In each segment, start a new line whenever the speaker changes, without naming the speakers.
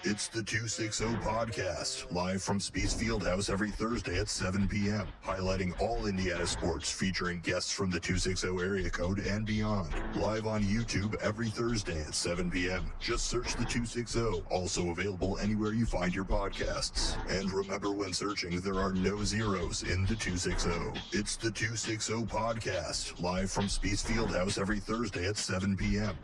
It's the 260 Podcast, live from Spiece Fieldhouse every Thursday at 7 p.m., highlighting all Indiana sports, featuring guests from the 260 area code and beyond. Live on YouTube every Thursday at 7 p.m. Just search the 260, also available anywhere you find your podcasts. And remember, when searching, there are no zeros in the 260. It's the 260 Podcast, live from Spiece Fieldhouse every Thursday at 7 p.m.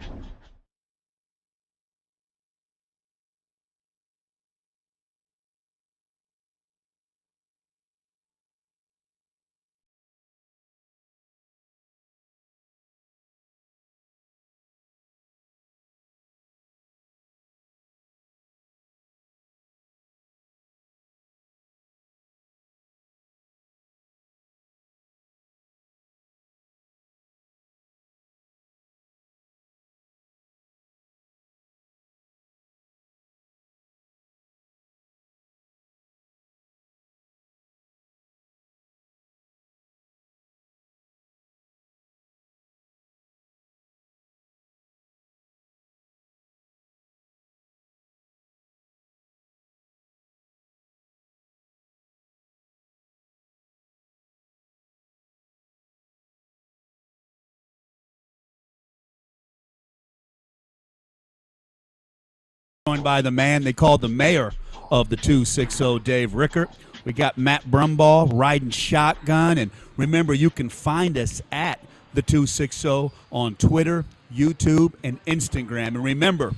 Joined by the man they call the mayor of the 260, Dave Rickert. We got Matt Brumbaugh riding shotgun. And remember, you can find us at the 260 on Twitter, YouTube, and Instagram. And remember,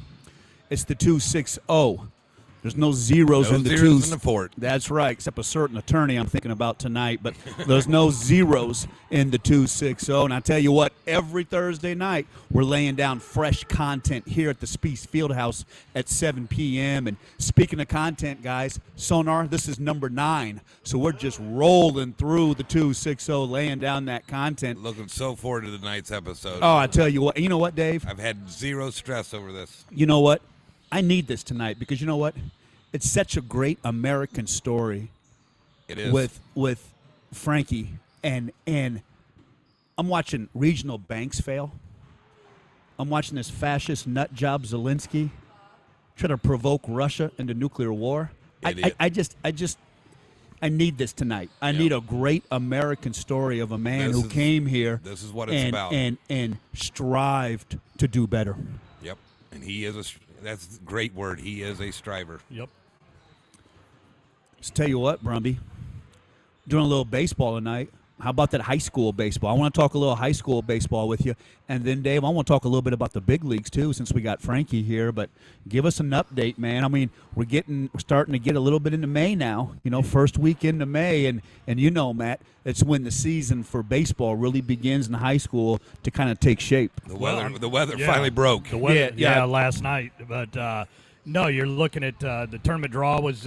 it's the 260. There's no zeros in the twos.
In the fort.
That's right, except a certain attorney I'm thinking about tonight. But there's no zeros in the 260. And I tell you what, every Thursday night we're laying down fresh content here at the Spiece Fieldhouse at 7 p.m. And speaking of content, guys, Sonar, this is number 9. So we're just rolling through the 260, laying down that content.
Looking so forward to tonight's episode.
Oh, I tell you what. You know what, Dave?
I've had zero stress over this.
You know what? I need this tonight because you know what? It's such a great American story.
It is.
With Frankie and I'm watching regional banks fail. I'm watching this fascist nut job Zelensky try to provoke Russia into nuclear war. I need this tonight. I need a great American story of a man who came here.
This is what it's about.
And strived to do better.
Yep. And he is that's a great word. He is a striver.
Yep.
Just tell you what, Brumby, doing a little baseball tonight. How about that high school baseball? I want to talk a little high school baseball with you. And then, Dave, I want to talk a little bit about the big leagues, too, since we got Frankie here. But give us an update, man. I mean, we're starting to get a little bit into May now, first week into May. And you know, Matt, it's when the season for baseball really begins in high school to kind of take shape.
The weather finally broke.
The weather, last night. But, no, you're looking at the tournament draw was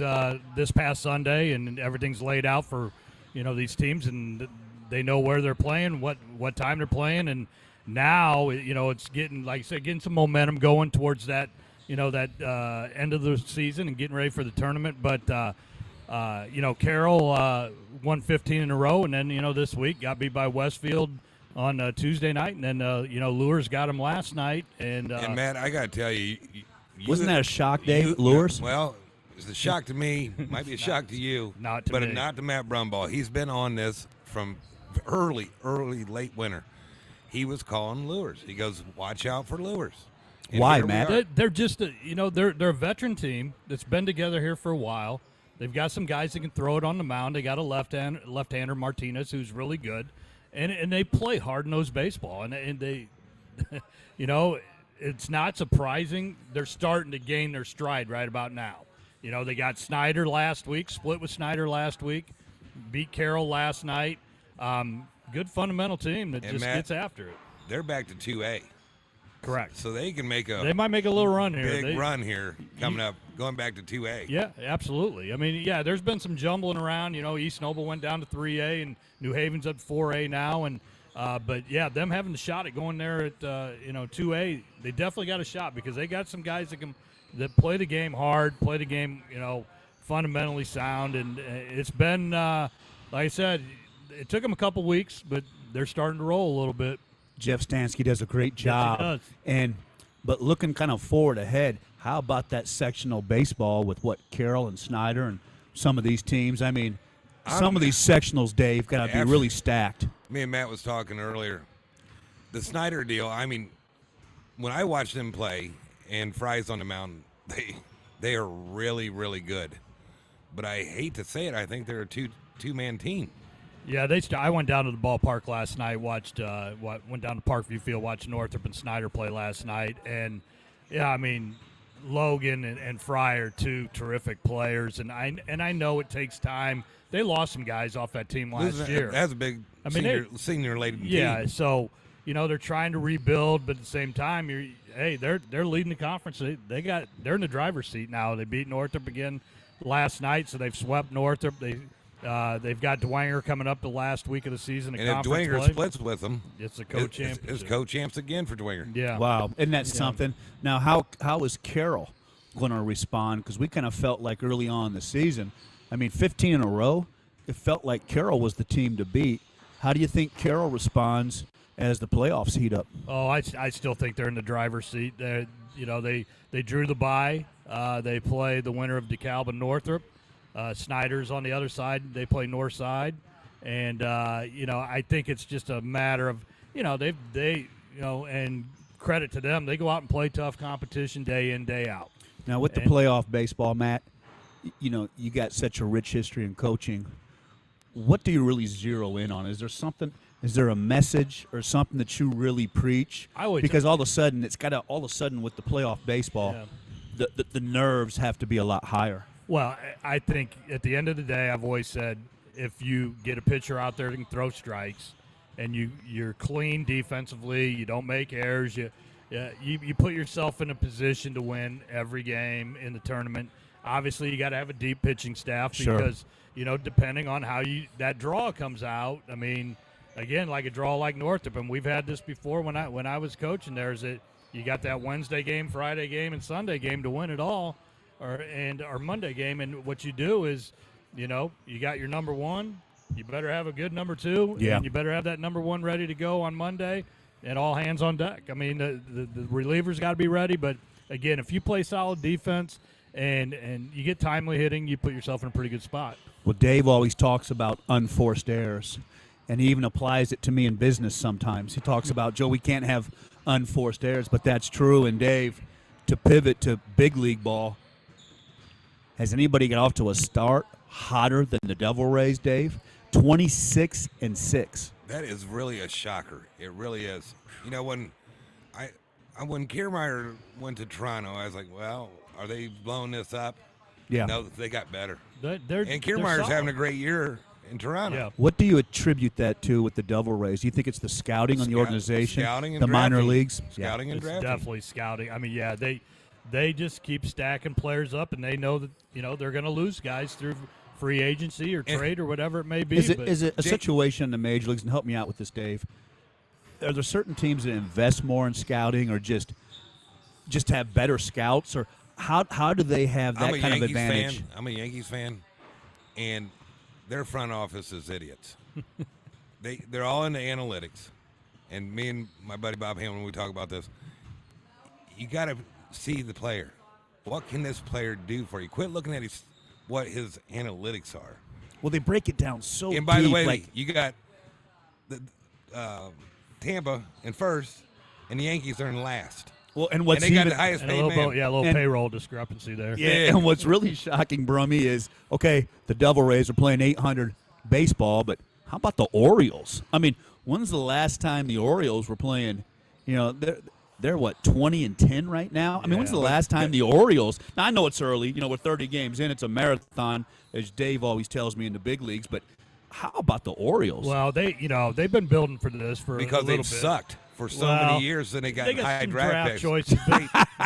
this past Sunday, and everything's laid out for, these teams, and they know where they're playing, what time they're playing, and now, it's getting, like I said, getting some momentum going towards that, that end of the season and getting ready for the tournament. But, Carroll won 15 in a row, and then, this week got beat by Westfield on Tuesday night, and then, Lures got them last night. And
Matt, I got to tell you,
wasn't that a shock, Dave? Lures?
Well, it's a shock to me. Might be a shock to you.
Not to me.
Not to Matt Brumbaugh. He's been on this from early, late winter. He was calling lures. He goes, watch out for lures. And
why, Matt?
They're just, they're a veteran team that's been together here for a while. They've got some guys that can throw it on the mound. They got a left-hander, Martinez, who's really good. And they play hard-nosed baseball. And they, it's not surprising they're starting to gain their stride right about now. They got Snyder last week, split with Snyder last week, beat Carroll last night. Good fundamental team that gets after it.
They're back to 2A.
Correct.
So they can
they might make a little run here.
Big run here coming up, going back to 2A.
Yeah, absolutely. I mean, there's been some jumbling around. East Noble went down to 3A, and New Haven's up to 4A now, and but them having the shot at going there at 2A, they definitely got a shot because they got some guys that play the game hard, play the game fundamentally sound, and it's been like I said, it took them a couple weeks, but they're starting to roll a little bit.
Jeff Stansky does a great job.
Yes, he does.
But looking kind of forward ahead, how about that sectional baseball with what Carroll and Snyder and some of these teams? I mean, some of these sectionals, Dave, got to be really stacked.
Me and Matt was talking earlier. The Snyder deal, I mean, when I watch them play and Fry's on the mound, they are really, really good. But I hate to say it, I think they're a two-man team.
Yeah, I went down to the ballpark last night, went down to Parkview Field, watched Northrop and Snyder play last night, and yeah, I mean, Logan and Fry are two terrific players, and I know it takes time. They lost some guys off that team last year.
That's a big senior-laden team.
Yeah, so they're trying to rebuild, but at the same time, they're leading the conference. They're in the driver's seat now. They beat Northrop again last night, so they've swept Northrop. They've got Dwenger coming up the last week of the season.
And if Dwenger splits with them,
it's the co-champ.
It's co-champs again for Dwenger.
Yeah.
Wow. Isn't that something? Now, how is Carroll going to respond? Because we kind of felt like early on in the season, 15 in a row, it felt like Carroll was the team to beat. How do you think Carroll responds as the playoffs heat up?
Oh, I still think they're in the driver's seat. They drew the bye. They play the winner of DeKalb and Northrop. Snyder's on the other side. They play north side, and I think it's just a matter of and credit to them. They go out and play tough competition day in, day out.
Now with the playoff baseball, Matt, you got such a rich history in coaching. What do you really zero in on? Is there something? Is there a message or something that you really preach? Because all of a sudden with the playoff baseball, the nerves have to be a lot higher.
Well, I think at the end of the day, I've always said if you get a pitcher out there that can throw strikes and you're clean defensively, you don't make errors, you put yourself in a position to win every game in the tournament. Obviously, you got to have a deep pitching staff because, depending on how that draw comes out, again, like a draw like Northrop, and we've had this before when I was coaching there, is that you got that Wednesday game, Friday game, and Sunday game to win it all. Or Monday game, and what you do is, you got your number one, you better have a good number two, and you better have that number one ready to go on Monday, and all hands on deck. The relievers got to be ready, but again, if you play solid defense and you get timely hitting, you put yourself in a pretty good spot.
Well, Dave always talks about unforced errors, and he even applies it to me in business sometimes. He talks about, Joe, we can't have unforced errors, but that's true. And Dave, to pivot to big league ball, has anybody got off to a start hotter than the Devil Rays, Dave? 26-6.
That is really a shocker. It really is. When Kiermaier went to Toronto, I was like, well, are they blowing this up?
Yeah.
No, they got better.
And
Kiermaier's having a great year in Toronto.
Yeah.
What do you attribute that to with the Devil Rays? Do you think it's the scouting on the organization,
scouting and
the minor
drafting.
leagues?
Scouting and
It's
drafting.
definitely scouting. They just keep stacking players up, and they know that they're going to lose guys through free agency or trade or whatever it may be.
Is it a situation in the major leagues? And help me out with this, Dave. Are there certain teams that invest more in scouting, or just have better scouts, or how do they have that kind of advantage?
I'm a Yankees fan, and their front office is idiots. They're all into analytics, and me and my buddy Bob Hamlin, we talk about this. You got to see the player. What can this player do for you? Quit looking at what his analytics are.
Well, they break it down so deep.
And by the way, you got the Tampa in first, and the Yankees are in last.
Well, and what's
they got the highest paid man.
A little payroll discrepancy there.
Yeah, and what's really shocking, Brummy, is the Devil Rays are playing 800 baseball, but how about the Orioles? When's the last time the Orioles were playing? They're what, 20-10 right now? When's the last time the Orioles? Now I know it's early. We're 30 games in. It's a marathon, as Dave always tells me in the big leagues. But how about the Orioles?
Well, they've been building for this for
because
a little
they've
bit.
sucked for so many years, and they got high
some
draft picks.
choices.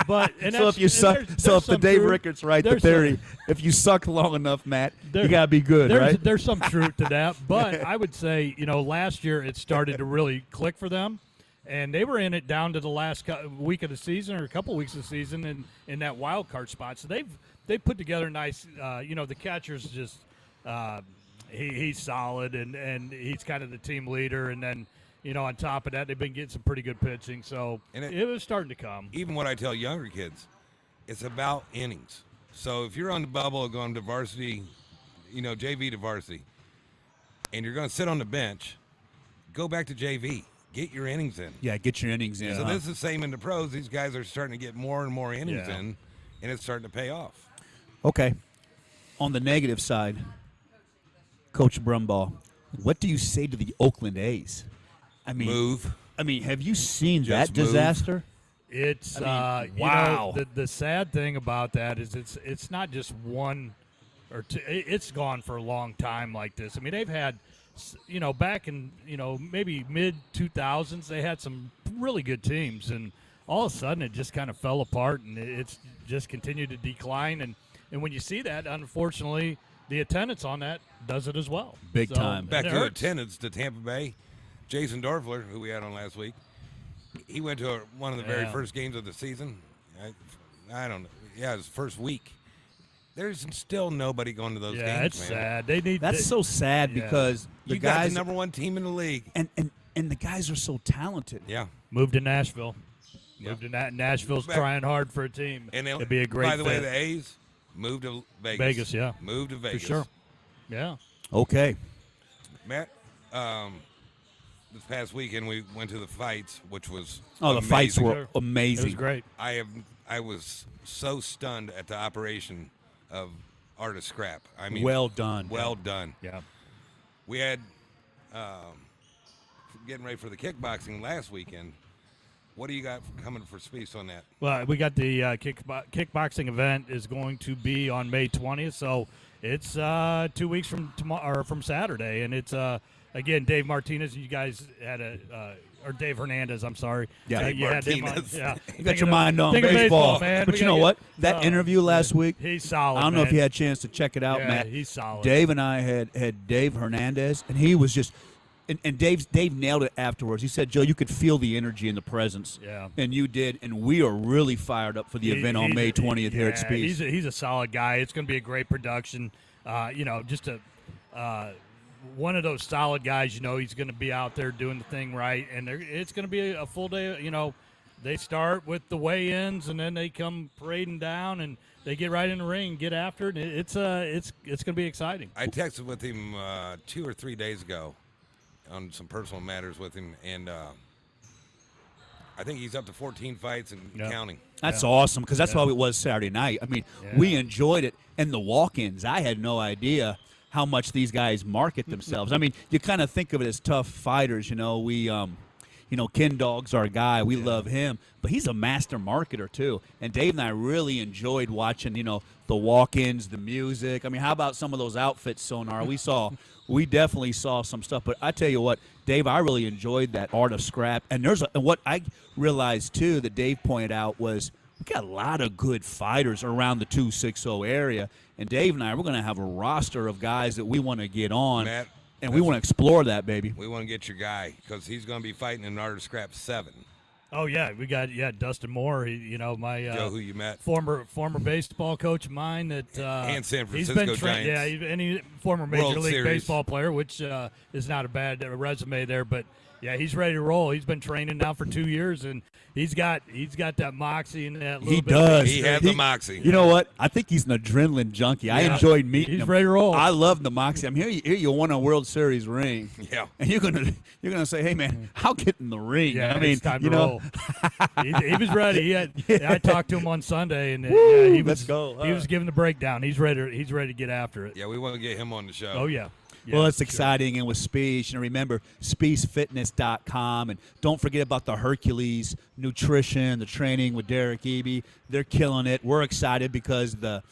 But
so if you suck, if the Dave Rickards right, the theory, if you suck long enough, Matt, you gotta be good, right?
There's some truth to that. But I would say, last year it started to really click for them. And they were in it down to the last week of the season or a couple weeks of the season in that wild card spot. So they've put together nice. The catcher's just he's solid and he's kind of the team leader. And then on top of that, they've been getting some pretty good pitching. So it was starting to come.
Even what I tell younger kids, it's about innings. So if you're on the bubble going to varsity, JV to varsity, and you're going to sit on the bench, go back to JV. Get your innings in.
Yeah, get your innings in.
So this is the same in the pros. These guys are starting to get more and more innings in, and it's starting to pay off.
Okay. On the negative side, Coach Brumbaugh, what do you say to the Oakland A's? I mean,
Move.
Have you seen
Just
that
move.
disaster?
It's
wow.
The sad thing about that is it's not just one or two. It's gone for a long time like this. I mean, they've had, back in maybe mid 2000s, they had some really good teams, and all of a sudden it just kind of fell apart, and it's just continued to decline. And when you see that, unfortunately, the attendance on that does it as well.
Big time.
Back
and it
to
hurts.
attendance to Tampa Bay. Jason Dorfler, who we had on last week, he went to one of the very first games of the season. I don't know. Yeah, his first week. There's still nobody going to those games,
Yeah, it's
man.
sad. They need.
That's so sad because the
You got
guys
the number one team in the league.
and the guys are so talented.
Yeah.
Move to Nashville.
Yeah.
Move to Nashville's
Back-
trying hard for a team.
And
It'd be a great
By the way,
fit.
the A's moved to Vegas.
Vegas, yeah.
Moved to Vegas.
For sure. Yeah.
Okay.
Matt, this past weekend we went to the fights, which was
Oh, the fights
amazing.
were
It
amazing.
was great.
I was so stunned at the operation of Art of Scrap. I mean,
Well done.
well done.
Yeah.
We had getting ready for the kickboxing last weekend. What do you got coming for Spiece on that?
Well, we got the kickboxing event is going to be on May 20th, so it's 2 weeks from tomorrow or from Saturday, and it's again Dave Martinez. You guys had or Dave Hernandez. I'm sorry.
Yeah.
you had him on.
Martinez.
Yeah,
You got your mind on
think of
baseball.
man.
But
We
you know
gotta
what?
get-
That interview last week,
He's solid.
I don't know if
man.
you had a chance to check it out,
Yeah,
Matt.
he's solid.
Dave and I had Dave Hernandez, and he was just and Dave nailed it afterwards. He said, Joe, you could feel the energy and the presence.
Yeah.
And you did, and we are really fired up for the event on May 20th here at Spiece.
He's a solid guy. It's going to be a great production. Just one of those solid guys. He's going to be out there doing the thing right, and it's going to be a full day. They start with the weigh-ins, and then they come parading down, and they get right in the ring, and get after it. It's going to be exciting.
I texted with him 2 or 3 days ago on some personal matters with him, and I think he's up to 14 fights and
Yeah.
counting.
That's awesome because that's how it was Saturday night. I mean, we enjoyed it. And the walk-ins, I had no idea how much these guys market themselves. I mean, you kind of think of it as tough fighters. We, Ken Dog's our guy. We love him. But he's a master marketer, too. And Dave and I really enjoyed watching, the walk-ins, the music. I mean, how about some of those outfits, Sonar? We definitely saw some stuff. But I tell you what, Dave, I really enjoyed that Art of Scrap. And what I realized, too, that Dave pointed out was we got a lot of good fighters around the 260 area. And Dave and I, we're going to have a roster of guys that we want to get on.
Matt,
and we want to explore that, baby.
we want to get your guy because he's going to be fighting in Art of Scrap 7.
Oh yeah, we got Dustin Moore. My
Joe, who you met.
former baseball coach of mine that
And San
he's
Francisco
been
Giants.
Yeah, any former major
World
league
Series.
baseball player, which is not a bad resume there. But yeah, he's ready to roll. He's been training now for 2 years, and he's got that moxie and that. Little
He
bit
does.
He has the moxie.
You know what? I think he's an adrenaline junkie. I
Yeah.
enjoyed meeting
He's
him.
ready to roll.
I love the moxie. I'm here. You won a World Series ring.
Yeah.
And you're gonna say, hey man, I'll get in the ring.
Yeah,
I mean,
it's time
you
to
know,
roll. he was ready. I talked to him on Sunday, and he was
let's go.
He was giving the breakdown. He's ready to get after it.
Yeah, we want to get him on the show.
Oh yeah.
well, it's
for sure.
exciting, and with Spiece, remember SpieceFitness.com, and don't forget about the Hercules nutrition, the training with Derek Eby. They're killing it. We're excited because the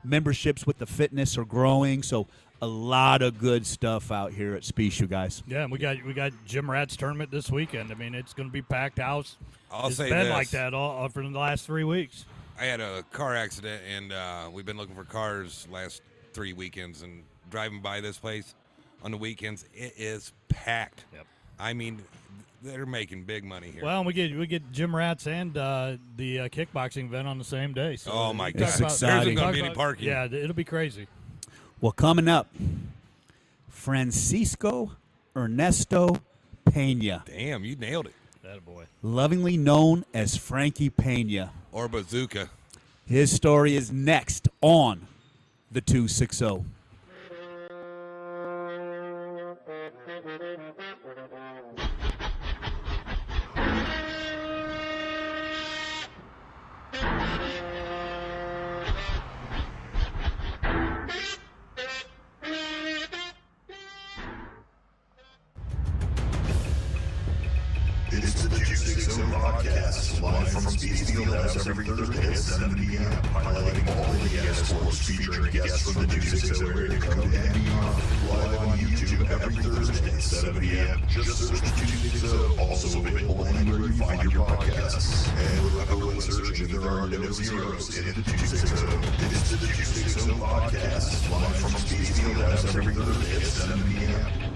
memberships with the fitness are growing. So a lot of good stuff out here at Spiece, you guys.
Yeah, and we got Jim Rat's tournament this weekend. I mean, it's going to be packed house.
I'll
It's
say
been
this.
like that all for the last 3 weeks.
I had a car accident, and we've been looking for cars last 3 weekends, and driving by this place on the weekends, it is packed.
Yep.
I mean, they're making big money here.
Well, we get Jim Rat's and the kickboxing event on the same day. So
oh my
you
God,
talk
It's
about-
exciting.
There's
talk
going to be any
about-
parking.
Yeah, it'll be crazy.
Well, coming up, Francisco Ernesto Pena,
Damn, you nailed it.
That boy.
lovingly known as Frankie Pena.
Or Bazooka.
His story is next on the 260.
It's the 260 podcast, live from Spiece Fieldhouse every Thursday at 7 p.m., highlighting all Indiana sports, featuring guests from the 260 area code and beyond. Live on YouTube every Thursday at 7 p.m. Just search 260, also available anywhere you find your podcasts. And remember, when searching, there are no zeros in the 260. It's the 260 podcast, live from Spiece Fieldhouse every Thursday at 7 p.m.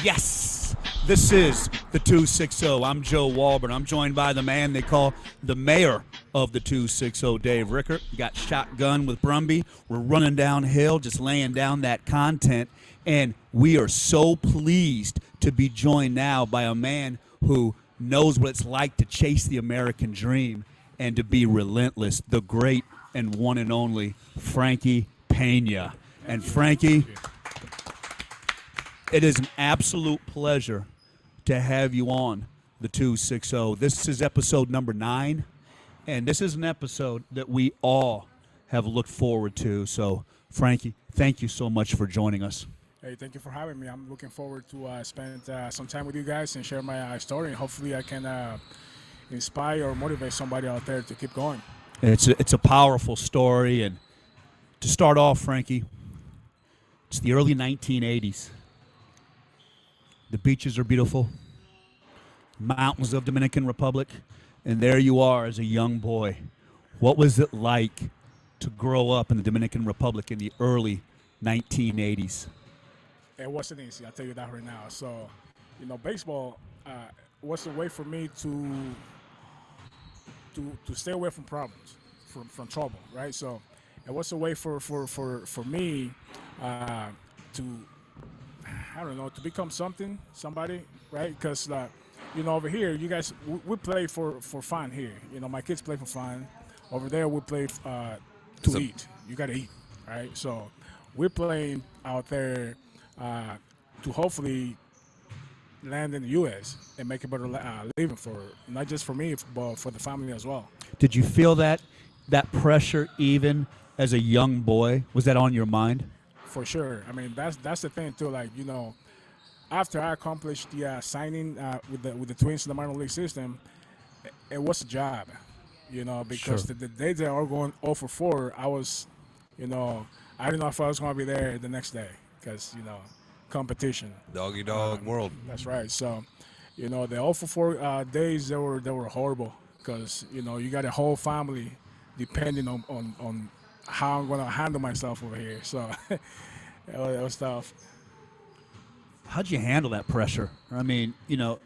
Yes, this is the 260. I'm Joe Walburn. I'm joined by the man they call the mayor of the 260, Dave Rickert. Got shotgun with Brumby. We're running downhill, just laying down that content. And we are so pleased to be joined now by a man who knows what it's like to chase the American dream and to be relentless, the great and one and only Frankie Pena. And Frankie, it is an absolute pleasure to have you on the 260. This is episode number 9, and this is an episode that we all have looked forward to. So, Frankie, thank you so much for joining us.
Hey, thank you for having me. I'm looking forward to spend some time with you guys and share my story, and hopefully I can inspire or motivate somebody out there to keep going.
It's a powerful story, and to start off, Frankie, it's the early 1980s. The beaches are beautiful, mountains of Dominican Republic, and there you are as a young boy. What was it like to grow up in the Dominican Republic in the early 1980s?
It wasn't easy, I'll tell you that right now. So, baseball was a way for me to stay away from problems, from trouble, right? So it was a way for me to, I don't know, to become somebody, right? Because, over here, you guys, we play for fun here. My kids play for fun. Over there, we play to eat. You got to eat, right? So we're playing out there to hopefully land in the U.S. and make a better living for not just for me, but for the family as well.
Did you feel that pressure even as a young boy? Was that on your mind?
For sure. I mean, that's the thing too. Like, after I accomplished the signing with the Twins in the minor league system, it was a job. Because
Sure.
the day they are going 0 for 4, I was, I didn't know if I was going to be there the next day because competition.
Doggy dog world.
That's right. So, the 0 for 4 days they were horrible because you got a whole family depending on how I'm going to handle myself over here. So it was tough.
How'd you handle that pressure? I mean,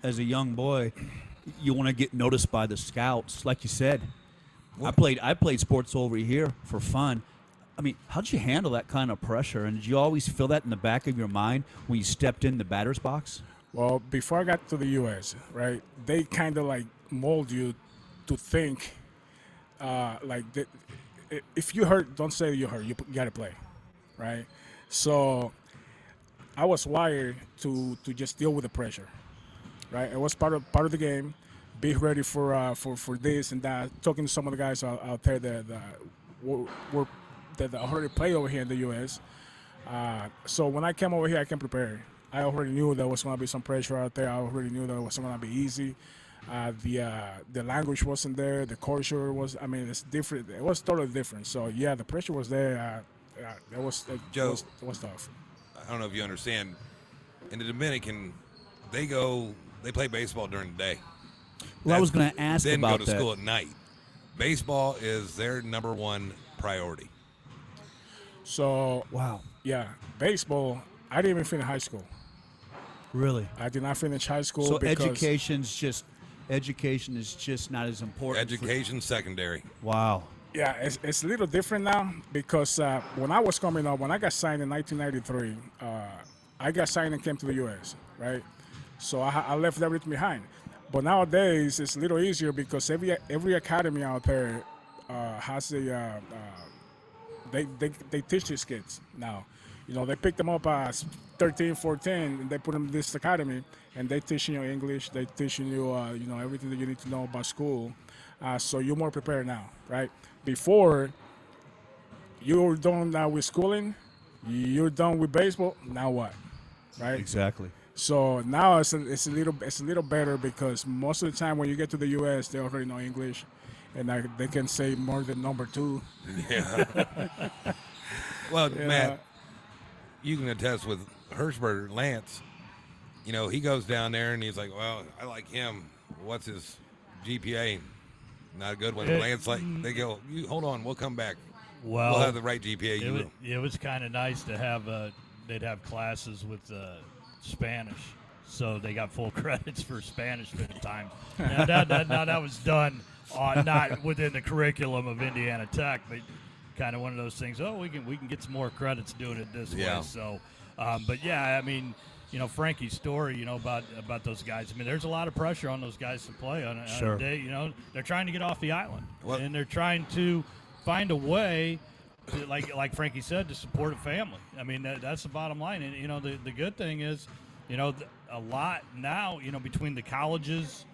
as a young boy, you want to get noticed by the scouts, like you said. I played sports over here for fun. I mean, how'd you handle that kind of pressure? And did you always feel that in the back of your mind when you stepped in the batter's box?
Well, before I got to the U.S., right, they kind of like mold you to think if you hurt, don't say you're hurt. You got to play, right? So I was wired to just deal with the pressure, right? It was part of the game. Be ready for this and that. Talking to some of the guys out there that already play over here in the U.S. So when I came over here, I came prepared. I already knew there was going to be some pressure out there. I already knew that it wasn't going to be easy. The language wasn't there. The culture was. I mean, it's different. It was totally different. So yeah, the pressure was there. It was tough.
I don't know if you understand. In the Dominican, they play baseball during the day.
Well, I was going to ask
then
about
go to
that.
school at night. Baseball is their number one priority.
So
Wow,
yeah, baseball. I didn't even finish high school.
really?
I did not finish high school
So
because
education is just not as important.
Education secondary.
Wow.
yeah, it's a little different now because when I was coming up, when I got signed in 1993, I got signed and came to the U.S. Right, so I left everything behind. But nowadays it's a little easier because every academy out there has they teach these kids now. They pick them up as 13, 14, and they put them in this academy, and they teaching you English. They teaching you, everything that you need to know about school. So you're more prepared now, right? Before, you were done now with schooling, you're done with baseball. Now what, right?
Exactly.
So now it's a little better because most of the time when you get to the U.S., they already know English, and they can say more than number 2.
Yeah. Well, Matt, you can attest with Hirschberger, Lance. He goes down there and he's like, well, I like him. What's his GPA? Not a good one. Lance, they go, you hold on, we'll come back.
Well,
We'll have the right GPA.
it was kind of nice to have they'd have classes with Spanish, so they got full credits for Spanish for the time. Now that was done not within the curriculum of Indiana Tech, but kind of one of those things. Oh, we can get some more credits doing it this
Yeah.
way. So, but yeah, I mean, Frankie's story, about those guys. I mean, there's a lot of pressure on those guys to play on
Sure.
a day. They're trying to get off the island,
Well-
and they're trying to find a way to, like Frankie said, to support a family. I mean, that's the bottom line. And the good thing is, a lot now, between the colleges,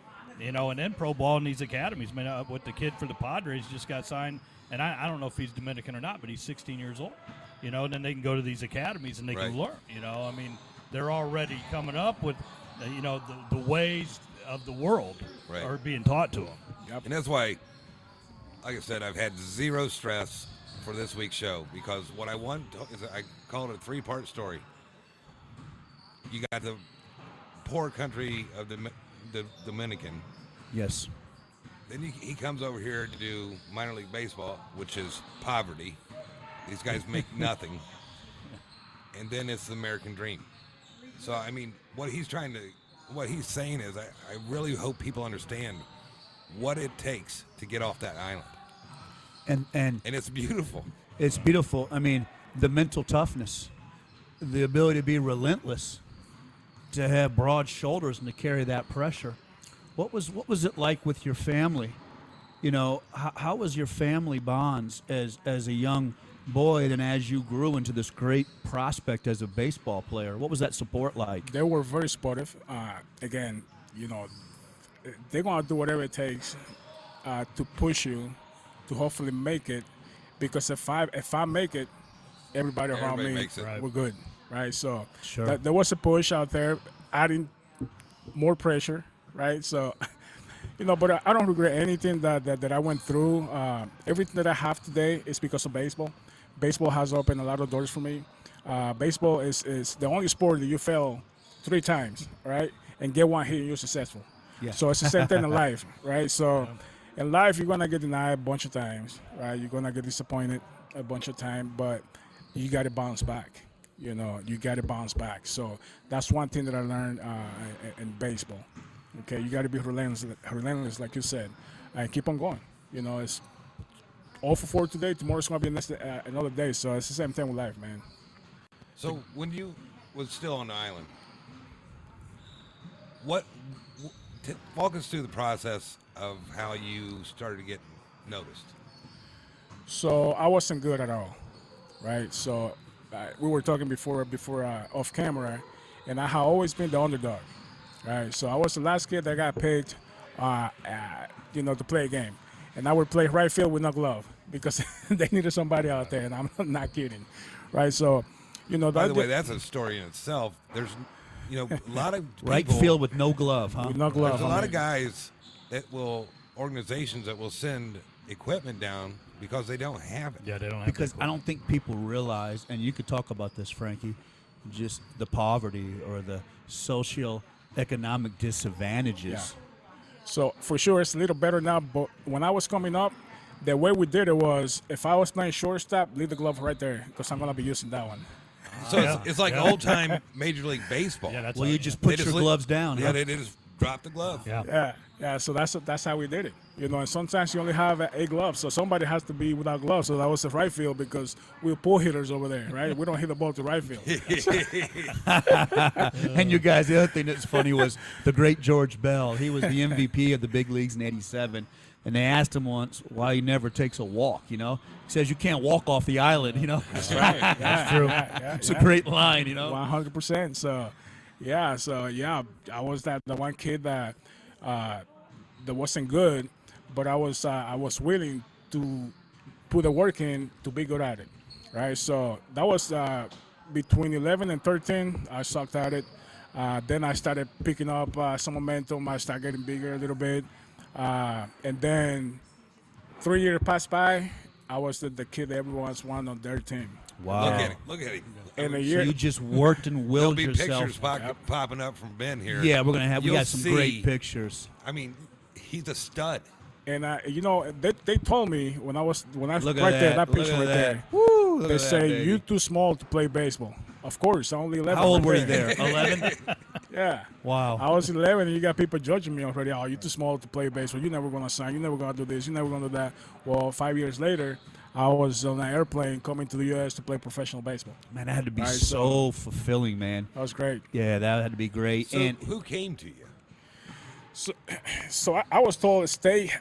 and then pro ball in these academies. I mean, with the kid for the Padres just got signed, and I don't know if he's Dominican or not, but he's 16 years old. And then they can go to these academies and they can
Right.
learn. I mean, they're already coming up with, the ways of the world
Right.
are being taught to them.
And that's why, like I said, I've had zero stress for this week's show because what I want is I call it a 3-part story. You got the poor country of the Dominican.
Yes.
Then he comes over here to do minor league baseball, which is poverty. These guys make nothing. And then it's the American dream. So, I mean, what he's saying is I really hope people understand what it takes to get off that island.
And
And it's beautiful.
it's beautiful. I mean, the mental toughness, the ability to be relentless, to have broad shoulders and to carry that pressure. What was it like with your family? How was your family bonds as a young boy than as you grew into this great prospect as a baseball player? What was that support like?
They were very supportive. Again, they're gonna do whatever it takes to push you to hopefully make it. Because if I make it, everybody around
Everybody
me,
makes it.
Right.
we're good, right? So
Sure.
there was a push out there, adding more pressure, right? So, but I don't regret anything that I went through. Everything that I have today is because of baseball. Baseball has opened a lot of doors for me. Baseball is the only sport that you fail 3 times, right, and get one hit and you're successful.
Yeah.
So it's the same thing in life, right? So in life, you're gonna get denied a bunch of times, right? You're gonna get disappointed a bunch of times, but you got to bounce back. You got to bounce back. So that's one thing that I learned in baseball. Okay, you got to be relentless, like you said, and keep on going. It's all for 4 today. Tomorrow's gonna be another day. So it's the same thing with life, man.
So when you was still on the island, walk us through the process of how you started to get noticed.
So I wasn't good at all, right? So we were talking before off camera, and I have always been the underdog, right? So I was the last kid that got picked, to play a game, and I would play right field with no glove because they needed somebody out there, and I'm not kidding, right? So,
By the way, that's a story in itself. There's, a lot of
Right
people,
field with no glove, huh?
with no glove.
There's a lot of guys organizations that will send equipment down because they don't have it.
Yeah, they don't have
Because
the
I don't think people realize, and you could talk about this, Frankie, just the poverty or the socio-economic disadvantages.
Yeah. So for sure, it's a little better now. But when I was coming up, the way we did it was, if I was playing shortstop, leave the glove right there because I'm gonna be using that one.
So it's like old time Major League Baseball.
Yeah, that's
Well,
how-
you just put
They
your
leave-
gloves down.
Yeah,
huh?
they just drop the glove.
Yeah.
Yeah. So that's how we did it. And sometimes you only have 8 gloves, so somebody has to be without gloves. So that was the right field because we're pull hitters over there, right? We don't hit the ball to right field.
And you guys, the other thing that's funny was the great George Bell. He was the MVP of the big leagues in '87. And they asked him once why he never takes a walk, He says you can't walk off the island,
That's right. Yeah,
That's true.
Yeah,
It's a great line,
100%. So, I was the one kid that wasn't good, but I was willing to put the work in to be good at it, right? So that was between 11 and 13. I sucked at it. Then I started picking up some momentum. I started getting bigger a little bit, and then 3 years passed by. I was the kid that everyone's wanted on their team.
Wow.
Look at him.
And a
So
year,
you just worked and
There'll
willed
be
yourself.
pictures popping up from Ben here.
Yeah, we
You'll
got some great
see-
pictures.
I mean, he's a stud.
and they told me when I
Look
right
at
there, that
Look
picture
at
right
that.
there.
Woo, look
They
at that,
say
baby.
you're too small to play baseball. Of course, I'm only 11.
How old
right
were you there? 11?
Yeah.
Wow.
I was 11, and you got people judging me already. Oh, you're too small to play baseball. You're never gonna sign. You're never gonna do this. You're never gonna do that. Well, 5 years later, I was on an airplane coming to the U.S. to play professional baseball.
Man, that had to be
Right,
so fulfilling, man.
That was great.
Yeah, that had to be great.
So
and
who came to you?
So I was told, stay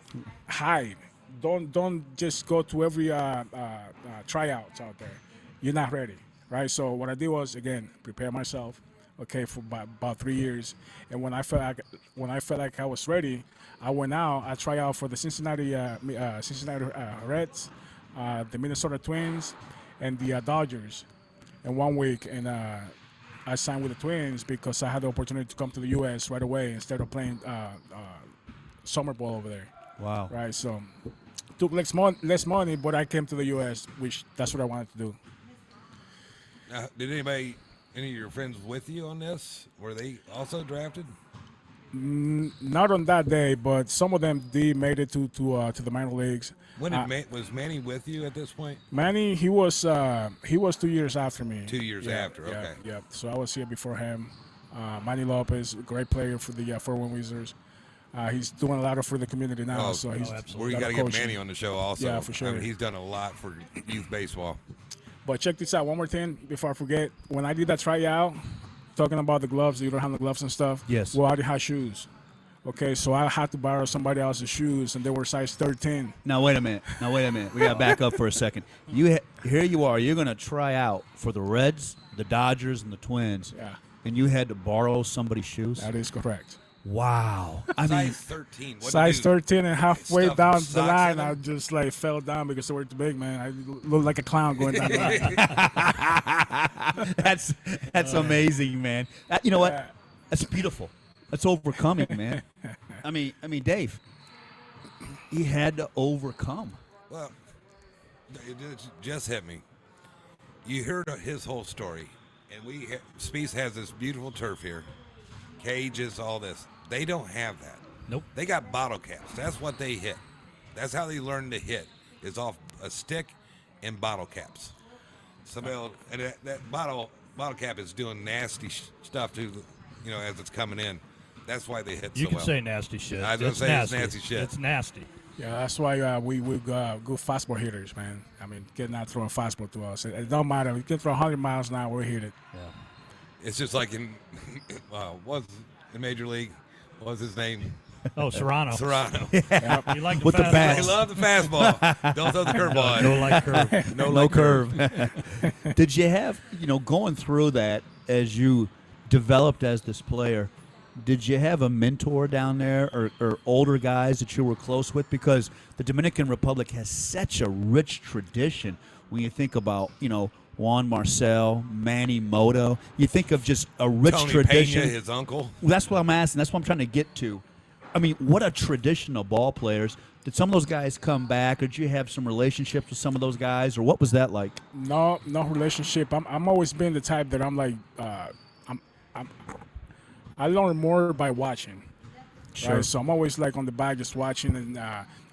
high. Don't just go to every tryouts out there. You're not ready, right? So what I did was, again, prepare myself, okay, for about 3 years. And when I felt like I was ready, I went out. I tried out for the Cincinnati Reds, the Minnesota Twins, and the Dodgers in 1 week. And I signed with the Twins because I had the opportunity to come to the U.S. right away instead of playing summer ball over there.
wow.
Right, so took less money, but I came to the U.S., which that's what I wanted to do.
Did any of your friends with you on this? Were they also drafted?
Not on that day, but some of them did made it to the minor leagues.
When was Manny with you at this point?
Manny, he was 2 years after me.
2 years after,
Yeah,
okay.
yeah. So I was here before him. Manny Lopez, great player for the Fort Wayne Wizards. He's doing a lot for the community now.
Oh,
so he's
absolutely.
Where you
got
got
a
to get
coach.
Manny on the show also.
Yeah, for sure.
I mean, he's done a lot for youth baseball.
But check this out, one more thing before I forget. When I did that tryout, talking about the gloves, you don't have the gloves and stuff.
Yes.
Well, I didn't have shoes. Okay, so I had to borrow somebody else's shoes, and they were size 13.
Now wait a minute. We got to back up for a second. Here you are. You're going to try out for the Reds, the Dodgers, and the Twins.
Yeah,
And you had to borrow somebody's shoes.
that is correct.
Wow. I mean,
Size 13. What
Size 13, and halfway
Stuff
down the
socks in
line,
them?
I just like fell down because they were too big, man. I looked like a clown going down the line.
that's amazing, man. You know what?
Yeah.
That's beautiful. That's overcoming, man. I mean, Dave, he had to overcome.
Well, it just hit me. You heard his whole story, and Spiece has this beautiful turf here, cages, all this. They don't have that.
Nope.
They got bottle caps. That's what they hit. That's how they learn to hit, is off a stick and bottle caps. And that bottle cap is doing nasty stuff to, as it's coming in. That's why they hit
You
so
can
well.
say nasty shit.
I was gonna
It's
say it's
nasty.
nasty shit.
It's nasty.
Yeah, that's why we good fastball hitters, man. I mean, get not throwing fastball to us. It don't matter. We can throw 100 miles an hour, we'll hit it.
Yeah.
It's just like in Major League, what was his name?
Oh, Serrano.
Serrano.
You like the
With the
fastball.
bat.
They love the fastball. Don't throw the curveball.
No light curve.
No curve. Did you have, going through that as you developed as this player, did you have a mentor down there or older guys that you were close with? Because the Dominican Republic has such a rich tradition when you think about, Juan Marcel, Manny Moto. You think of just a rich
Tony
tradition.
Pena, his uncle.
That's what I'm asking. That's what I'm trying to get to. I mean, what a tradition of ball players. Did some of those guys come back, or did you have some relationships with some of those guys, or what was that like?
No relationship. I'm always been the type that I'm like, I learn more by watching.
Sure.
Right? So I'm always like on the back just watching and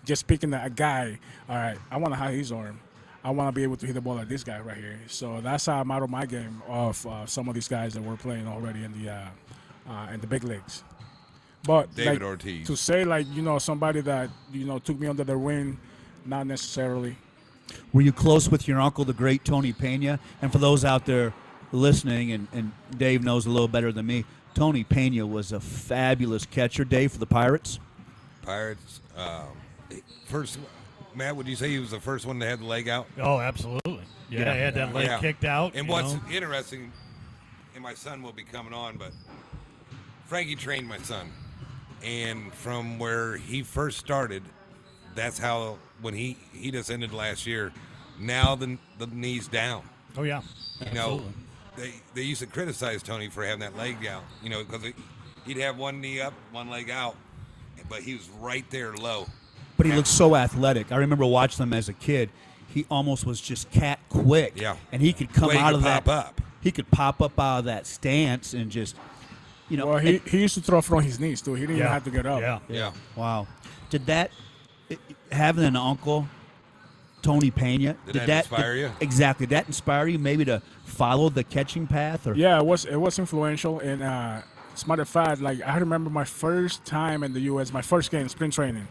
just picking a guy. All right, I want to have his arm. I want to be able to hit the ball like this guy right here. So that's how I'm out of my game of some of these guys that were playing already in the big leagues. But
David
like,
Ortiz.
to say like somebody that took me under their wing, not necessarily.
Were you close with your uncle, the great Tony Pena? And for those out there listening, and Dave knows a little better than me, Tony Pena was a fabulous catcher, Dave, for the Pirates.
Pirates. First, Matt, would you say he was the first one to have the leg out?
Oh, absolutely. Yeah, he had that leg
Yeah.
kicked out.
And
you
what's
know.
interesting, and my son will be coming on, but Frankie trained my son. And from where he first started, that's how, when he just ended last year, now the knee's down.
Oh, yeah.
You know,
Absolutely.
they used to criticize Tony for having that leg out, because he'd have one knee up, one leg out, but he was right there low.
But he looked so athletic. I remember watching him as a kid. He almost was just cat quick.
Yeah.
And he could come
Way he
out
could
of that.
pop up.
He could pop up out of that stance and just,
Well, he used to throw from his knees too. He didn't even
Yeah.
have to get up.
Yeah.
Yeah.
Wow. Did that, having an uncle, Tony Pena,
Did that inspire you?
Exactly. Did that inspire you maybe to follow the catching path? Or
Yeah, it was influential. And as a matter of fact, like I remember my first time in the U.S., my first game, spring training.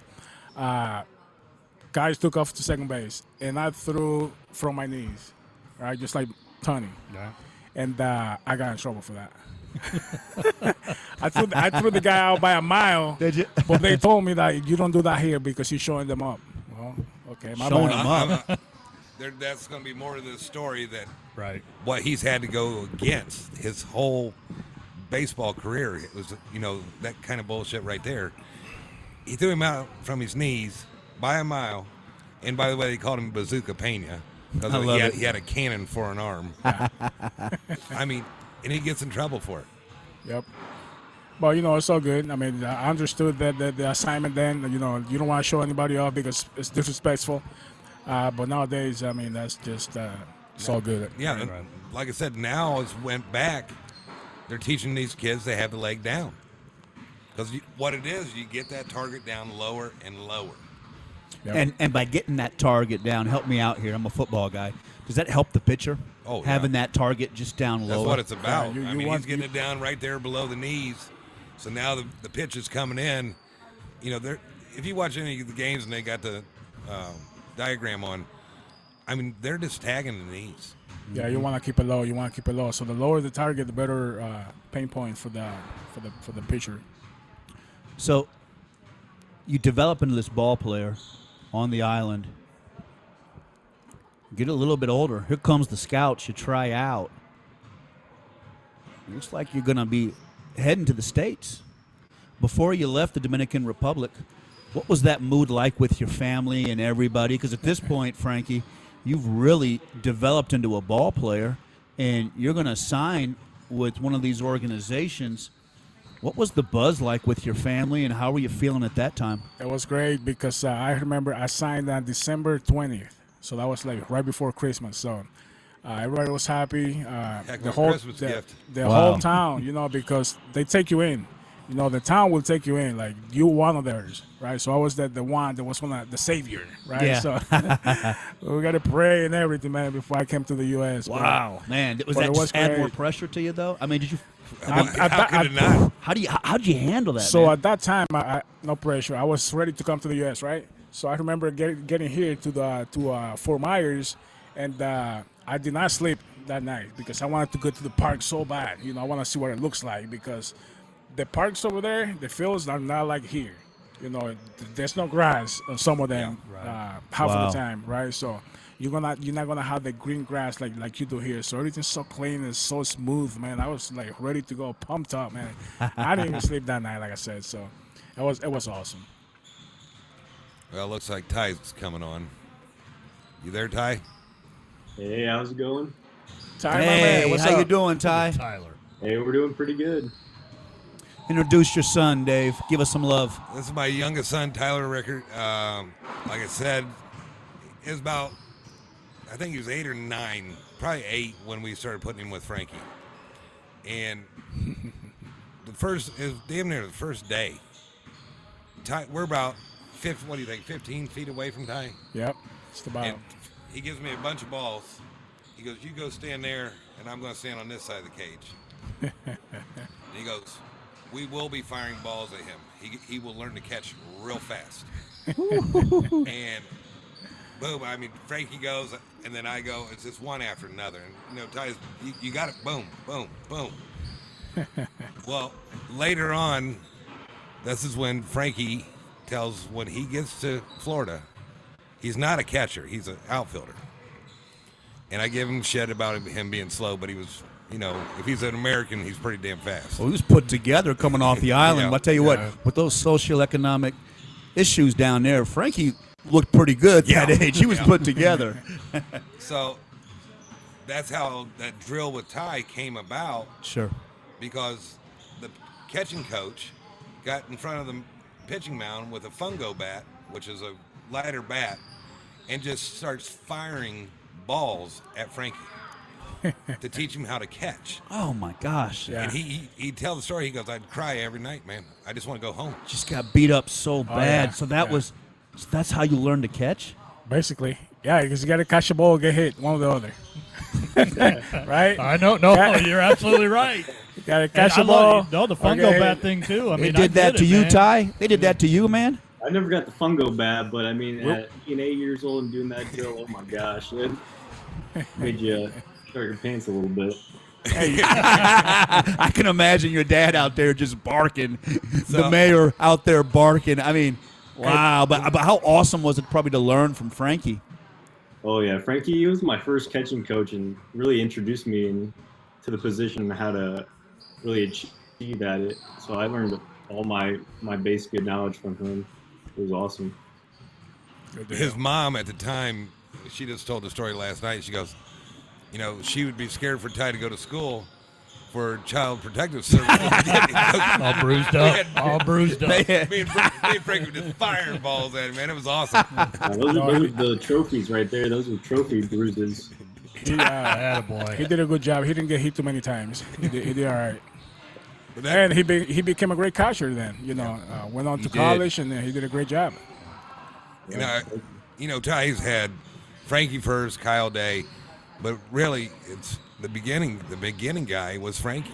Guys took off to second base, and I threw from my knees, right, just like Tony.
Yeah.
And I got in trouble for that. I threw the guy out by a mile.
Did you?
But they told me that you don't do that here because he's showing them up. Well, okay, my
Showing
bad.
them up.
That's going to be more of the story that
Right.
what he's had to go against his whole baseball career. It was, that kind of bullshit right there. He threw him out from his knees by a mile, and by the way, they called him Bazooka Pena because
I love it.
he had a cannon for an arm. I mean, and he gets in trouble for it.
Yep. But it's all good. I mean, I understood that the assignment then. You don't want to show anybody off because it's disrespectful. But nowadays, I mean, that's just it's all good.
Yeah, and like I said, now it's went back. They're teaching these kids they have the leg down because what it is, you get that target down lower and lower.
Yep.
And by getting that target down, help me out here. I'm a football guy. Does that help the pitcher?
Oh, yeah.
Having that target just down
That's
lower.
what it's about.
Yeah,
I mean, he's getting it down right there below the knees. So now the pitch is coming in. If you watch any of the games and they got the diagram on, I mean, they're just tagging the knees.
Yeah, you want to keep it low. You want to keep it low. So the lower the target, the better pain point for the pitcher.
So you develop into this ball player on the island. Get a little bit older. Here comes the scouts. You try out. Looks like you're going to be heading to the States. Before you left the Dominican Republic, what was that mood like with your family and everybody? Because at this point, Frankie, you've really developed into a ball player, and you're going to sign with one of these organizations. What was the buzz like with your family, and how were you feeling at that time?
It was great because I remember I signed on December 20th. So that was like right before Christmas. So everybody was happy.
Heck,
The
a
whole
Christmas gift.
the
Wow.
whole town, because they take you in. The town will take you in, like you one of theirs, right? So I was the one that was the savior, right?
Yeah.
So we got to pray and everything, man, before I came to the U.S.
Wow, man, was
but
that
it was
just add more
great.
pressure to you though? I mean, did you?
How could it not?
How did you handle that?
So
man?
at that time, I no pressure. I was ready to come to the U.S., right? So I remember getting here to Fort Myers, and I did not sleep that night because I wanted to go to the park so bad. I want to see what it looks like because the parks over there, the fields are not like here. There's no grass on some of them half
Wow.
of the time, right? So you're not gonna have the green grass like you do here. So everything's so clean and so smooth, man. I was like ready to go, pumped up, man. I didn't even sleep that night, like I said. So it was awesome.
Well, looks like Ty's coming on. You there, Ty?
Hey, how's it going?
Ty, my
Hey,
man, what's
how
up?
you doing, Ty?
Tyler.
Hey, we're doing pretty good.
Introduce your son, Dave. Give us some love.
This is my youngest son, Tyler Rickard. Like I said, it was about, I think he was 8 or 9, probably 8 when we started putting him with Frankie. And it was damn near the first day. Ty, we're about 15 feet away from Ty.
Yep, just about.
And he gives me a bunch of balls. He goes, you go stand there, and I'm going to stand on this side of the cage. And he goes, we will be firing balls at him. He will learn to catch real fast. And boom, I mean, Frankie goes, and then I go. It's just one after another. And, Ty's, you got it, boom, boom, boom. Well, later on, this is when Frankie tells when he gets to Florida, he's not a catcher, he's an outfielder. And I give him shit about him being slow, but he was, if he's an American, he's pretty damn fast.
Well, he was put together coming off the island.
Yeah.
I'll tell you what, with those socioeconomic issues down there, Frankie looked pretty good that age. He was put together.
So that's how that drill with Ty came about,
Sure.
because the catching coach got in front of the pitching mound with a fungo bat, which is a lighter bat, and just starts firing balls at Frankie to teach him how to catch.
Oh my gosh.
Yeah.
And he'd tell the story. He goes, I'd cry every night, man. I just want to go home.
Just got beat up so bad.
yeah.
So that's how you learned to catch?
Basically, yeah, because you got to catch the ball, get hit, one or the other. Right?
I know. No,
Yeah.
you're absolutely right.
You got to
And
catch
I
the ball.
love, no, the
or
fungo
get
bat
hit.
thing too. I
They
mean,
did
I
that
get
to
it,
you,
man.
Ty? They did that to you, man?
I never got the fungo bad, but I mean, at being 8 years old and doing that drill, oh my gosh, it made you start your pants a little bit.
I can imagine your dad out there just barking, the
So-
mayor out there barking. I mean, wow. But how awesome was it probably to learn from Frankie?
Oh yeah, Frankie, he was my first catching coach and really introduced me to the position and how to really achieve at it. So I learned all my basic good knowledge from him. It was awesome.
His mom at the time, she just told the story last night. She goes, she would be scared for Ty to go to school for Child Protective Services.
All bruised up. All bruised up.
Me and Frank were just firing balls at him, man. It was awesome.
Those are the trophies right there. Those are trophy bruises.
He
Attaboy.
did a good job. He didn't get hit too many times. He did all right.
But that,
And he became a great catcher then. Went on to
did.
college, and he did a great job.
Ty's had Frankie first, Kyle Day, but really it's the beginning guy was Frankie.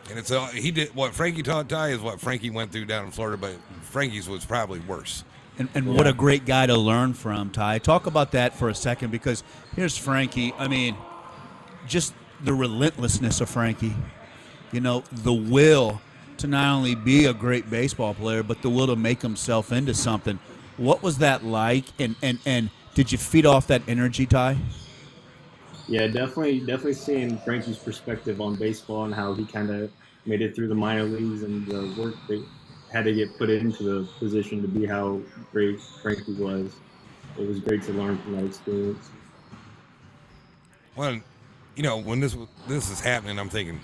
And it's he did what Frankie taught Ty is what Frankie went through down in Florida, but Frankie's was probably worse.
And what a great guy to learn from, Ty. Talk about that for a second, because here's Frankie. I mean, just the relentlessness of Frankie. The will to not only be a great baseball player, but the will to make himself into something. What was that like? And did you feed off that energy, Ty?
Yeah, definitely seeing Frankie's perspective on baseball and how he kind of made it through the minor leagues and the work that had to get put into the position to be how great Frankie was. It was great to learn from that experience.
Well, when this is happening, I'm thinking,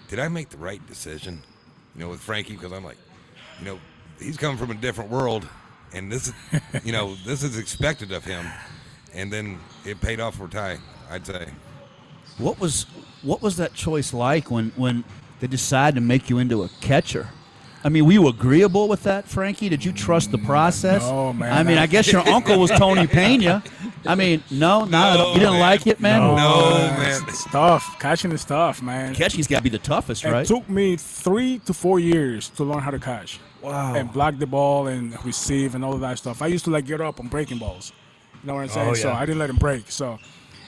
did I make the right decision? With Frankie, because I'm like, he's coming from a different world, and this is, this is expected of him, and then it paid off for Ty, I'd say.
What was that choice like when they decided to make you into a catcher? I mean, were you agreeable with that, Frankie? Did you trust the process?
No, man.
I mean, I guess your uncle was Tony Pena. I mean, no, you didn't like it, man?
No, man.
It's tough. Catching is tough, man.
Catching's got to be the toughest, right?
It took me 3 to 4 years to learn how to catch.
Wow.
And block the ball and receive and all of that stuff. I used to get up on breaking balls. You know what I'm saying?
Oh,
So
yeah.
I didn't let him break. So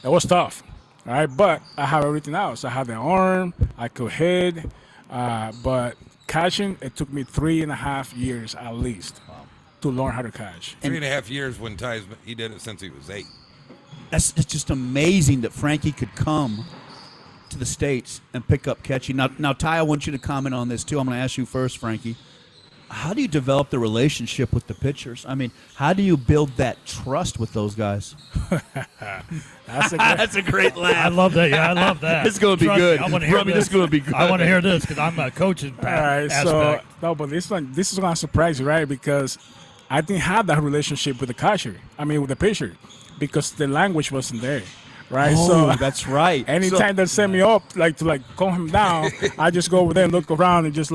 it was tough. All right, but I have everything else. I have the arm. I could hit. But catching, it took me 3.5 years at least to learn how to catch.
3.5 years when he did it since he was 8.
It's just amazing that Frankie could come to the States and pick up catching. Now, Ty, I want you to comment on this too. I'm going to ask you first, Frankie. How do you develop the relationship with the pitchers? I mean, how do you build that trust with those guys?
That's a great
laugh.
I love that. Yeah, I love that.
It's gonna be
Trust
good.
Me, I want to hear
Robbie,
this.
this is gonna be good.
I want to hear this because I'm a coaching
All right,
aspect.
but this is gonna surprise you, right? Because I didn't have that relationship with the catcher. I mean, with the pitcher, because the language wasn't there, right?
Oh,
So
that's right.
anytime they set me up, to calm him down, I just go over there and look around and just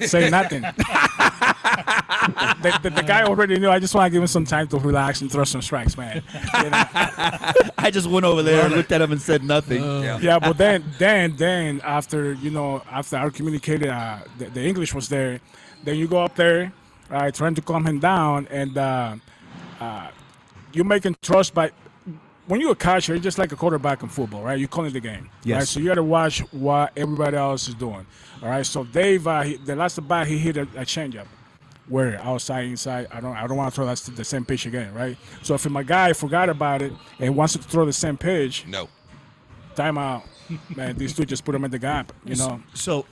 say nothing. the guy already knew. I just want to give him some time to relax and throw some strikes, man.
I just went over there and looked at him and said nothing.
Yeah, but then after I communicated, the English was there. Then you go up there, trying to calm him down, and you making trust by. When you're a catcher, you're just like a quarterback in football, right? You're calling the game,
Yes.
right? So you got to watch what everybody else is doing, all right? So Dave, the last at bat, he hit a changeup, where outside, inside. I don't want to throw the same pitch again, right? So if my guy forgot about it and wants to throw the same pitch,
No.
timeout. Man, these two just put him in the gap,
So,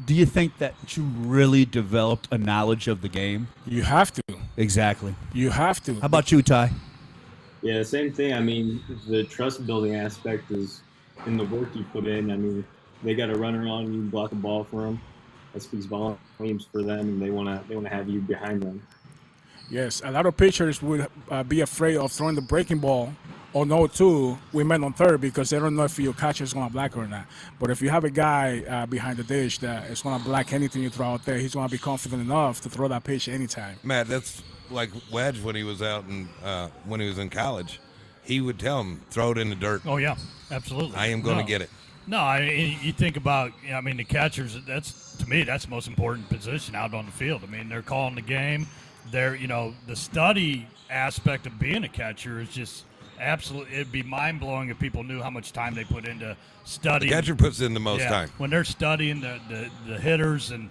do you think that you really developed a knowledge of the game?
You have to.
Exactly.
You have to.
How about you, Ty?
Yeah, same thing. I mean, the trust building aspect is in the work you put in. I mean, they got a runner on you, block a ball for them. That speaks volumes for them, and they want to have you behind them.
Yes, a lot of pitchers would be afraid of throwing the breaking ball or 0-2 we meant on third because they don't know if your catcher is going to block or not. But if you have a guy behind the dish that is going to block anything you throw out there, he's going to be confident enough to throw that pitch anytime.
Matt, that's like Wedge when he was out and when he was in college. He would tell him, throw it in the dirt.
Oh yeah, absolutely.
I am going to get it.
No, you think about, the catchers. To me, that's the most important position out on the field. I mean, they're calling the game. They're, the study aspect of being a catcher is just absolutely. It'd be mind blowing if people knew how much time they put into studying.
The catcher puts in the most time
when they're studying the hitters and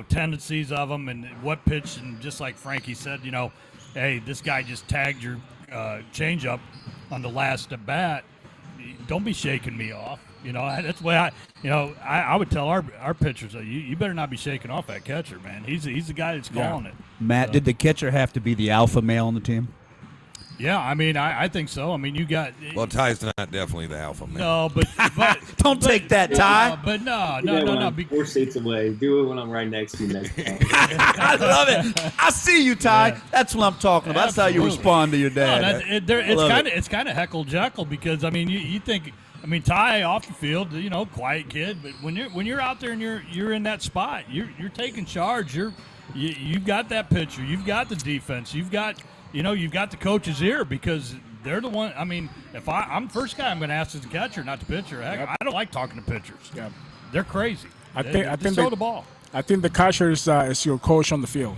tendencies of them and what pitch, and just like Frankie said, hey, this guy just tagged your changeup on the last at bat. Don't be shaking me off. That's the way I would tell our pitchers, you better not be shaking off that catcher, man. He's the guy that's calling it.
Matt, did the catcher have to be the alpha male on the team?
Yeah, I mean, I think so. I mean, you got.
Well, Ty's not definitely the alpha man.
No, but
Don't take that, Ty.
But no.
I'm 4 states away. Do it when I'm right next to you next time.
I love it. I see you, Ty.
Yeah.
That's what I'm talking about. That's how you
Absolutely.
respond to your dad.
It's kind of heckle jekyll because I mean you think. I mean, Ty off the field, quiet kid, but when you're out there and you're in that spot, you're taking charge. You've got that pitcher, you've got the defense, you've got the coach's ear because they're the one. I mean, if I'm the first guy, I'm going to ask as a catcher, not the pitcher. Heck, I don't like talking to pitchers.
Yeah.
They're crazy.
I think
throw the ball.
I think the catcher is your coach on the field.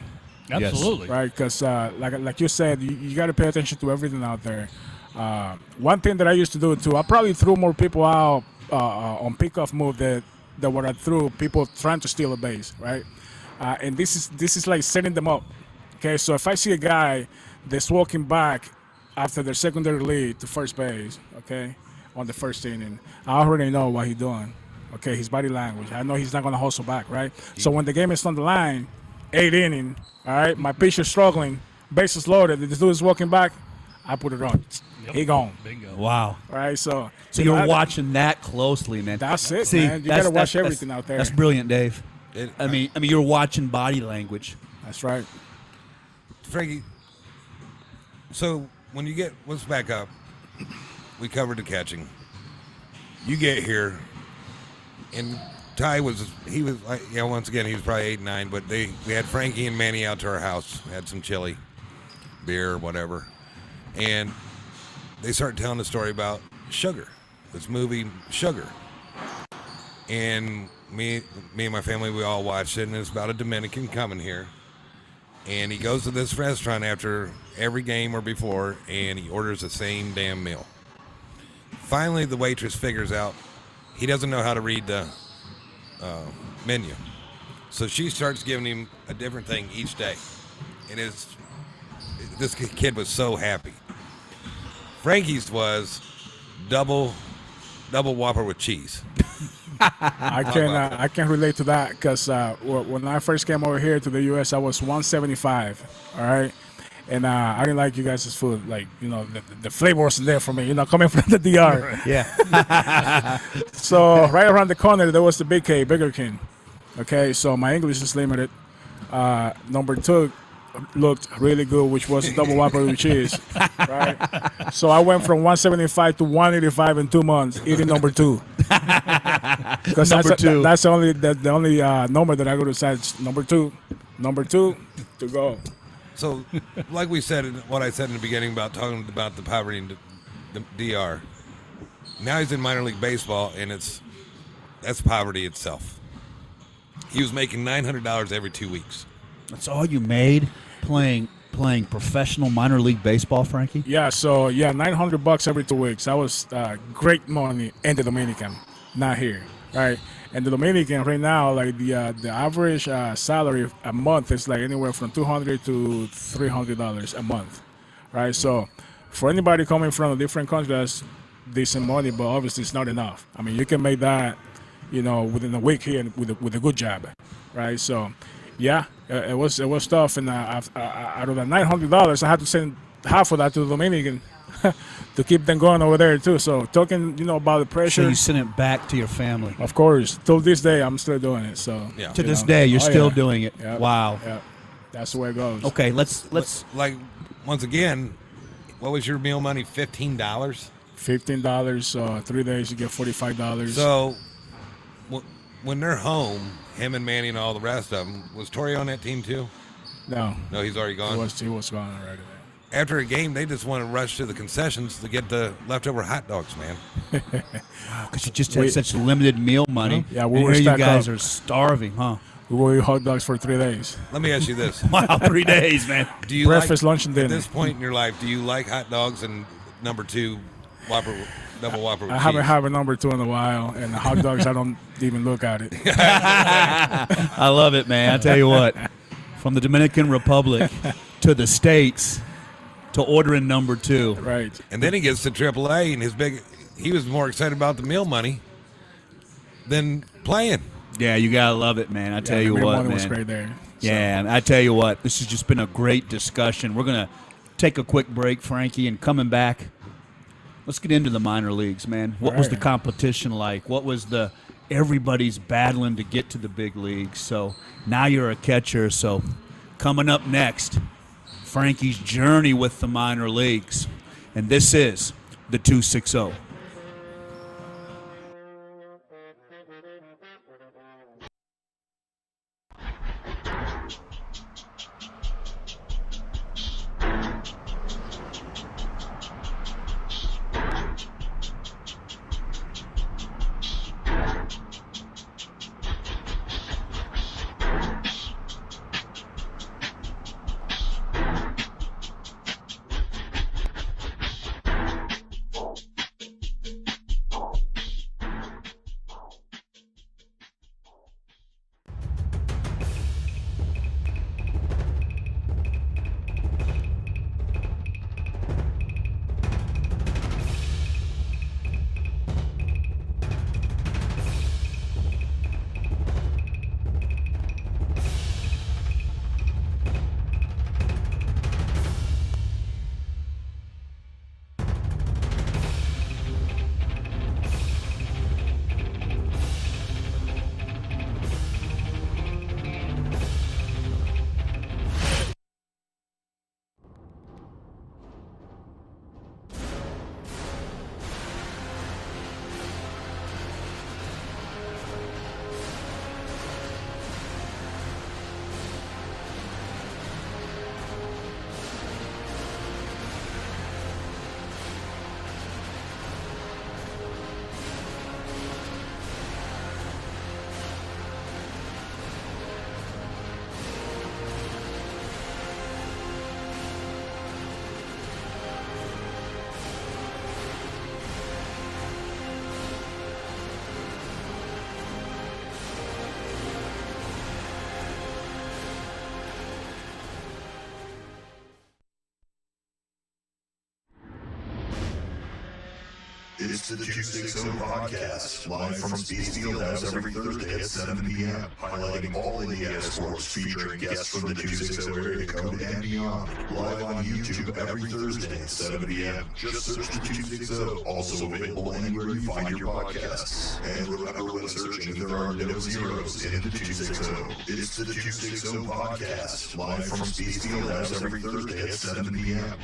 Absolutely.
Right, because like you said, you got to pay attention to everything out there. One thing that I used to do too, I probably threw more people out on pickoff move than that what I threw, people trying to steal a base, right? And this is like setting them up. Okay, so if I see a guy that's walking back after their secondary lead to first base, okay, on the first inning, I already know what he's doing. Okay, his body language. I know he's not going to hustle back, right? So when the game is on the line, 8th inning, all right, my pitcher's struggling, bases loaded, this dude is walking back, I put it on.
Yep.
He gone.
Bingo.
Wow.
All right, so
You're watching that closely, man.
That's it,
See,
man. You got to watch everything out there.
That's brilliant, Dave.
It-
I mean, you're watching body language.
That's right.
Frankie, so when you get, let's back up. We covered the catching. You get here, and Ty was like, yeah, once again, he was probably 8, 9, but we had Frankie and Manny out to our house, had some chili, beer, whatever, and they started telling the story about Sugar, this movie Sugar. And me and my family, we all watched it, and it's about a Dominican coming here. And he goes to this restaurant after every game or before, and he orders the same damn meal. Finally, the waitress figures out he doesn't know how to read the menu. So she starts giving him a different thing each day. And this kid was so happy. Frankie's was double Whopper with cheese.
I can relate to that because when I first came over here to the U.S., I was 175. All right, and I didn't like you guys' food. Like the flavor wasn't there for me. Coming from the DR.
Yeah.
So right around the corner there was the Burger King. Okay, so my English is limited. Number 2 looked really good, which was a double Whopper with cheese. Right. So I went from 175 to 185 in 2 months eating number 2. Because that's the only number that I go to size number 2 to go.
So, like we said, what I said in the beginning about talking about the poverty in the DR. Now he's in minor league baseball, and that's poverty itself. He was making $900 every 2 weeks.
That's all you made playing professional minor league baseball, Frankie?
Yeah, so $900 every 2 weeks. That was great money in the Dominican, not here, right? And the Dominican right now, like the average salary a month is like anywhere from $200 to $300 a month, right? So for anybody coming from a different country, that's decent money, but obviously it's not enough. I mean, you can make that, within a week here with a good job, right? So. Yeah, it was tough, and out of the $900, I had to send half of that to the Dominican to keep them going over there too. So talking, about the pressure.
So you sent it back to your family.
Of course, till this day, I'm still doing it. So
Yeah.
To this day, you're still doing it.
Yep.
Wow.
Yeah, that's the way it goes.
Okay, let's.
Like, once again, what was your meal money? $15?
$15. So 3 days you get $45.
So when they're home, him and Manny and all the rest of them, was Torrey on that team too?
No,
He's already gone.
he was gone already.
After a game, they just want to rush to the concessions to get the leftover hot dogs, man.
Because you just had such limited meal money.
Yeah, we
and
were
here you
stacked
guys
up.
are starving, huh?
We will eat hot dogs for 3 days.
Let me ask you this:
Wow, 3 days, man.
Do you
Breakfast, lunch, and
at
dinner.
this point in your life? Do you like hot dogs and number 2 double Whopper with
I
cheese?
haven't had a number 2 in a while, and the hot dogs, I don't even look at it.
I love it, man. I tell you what, from the Dominican Republic to the States to ordering number 2.
Right.
And then he gets to AAA, and he was more excited about the meal money than playing.
Yeah, you gotta love it, man. I tell you
the meal
what,
money
man.
was great there. So,
Yeah, and I tell you what, this has just been a great discussion. We're gonna take a quick break, Frankie, and coming back, let's get into the minor leagues, man. What was the
Right.
competition like? What was everybody's battling to get to the big leagues? So now you're a catcher. So coming up next, Frankie's journey with the minor leagues. And this is the 260.
It's the 260 Podcast, live from Spiece Fieldhouse every Thursday at 7 p.m., highlighting all Indiana sports, featuring guests from the 260 area code and beyond. Live on YouTube every Thursday at 7 p.m. Just search the 260. Also available anywhere you find your podcasts. And remember, when searching, there are no zeros in the 260. It's the 260 Podcast, live from Spiece Fieldhouse every Thursday at 7 p.m.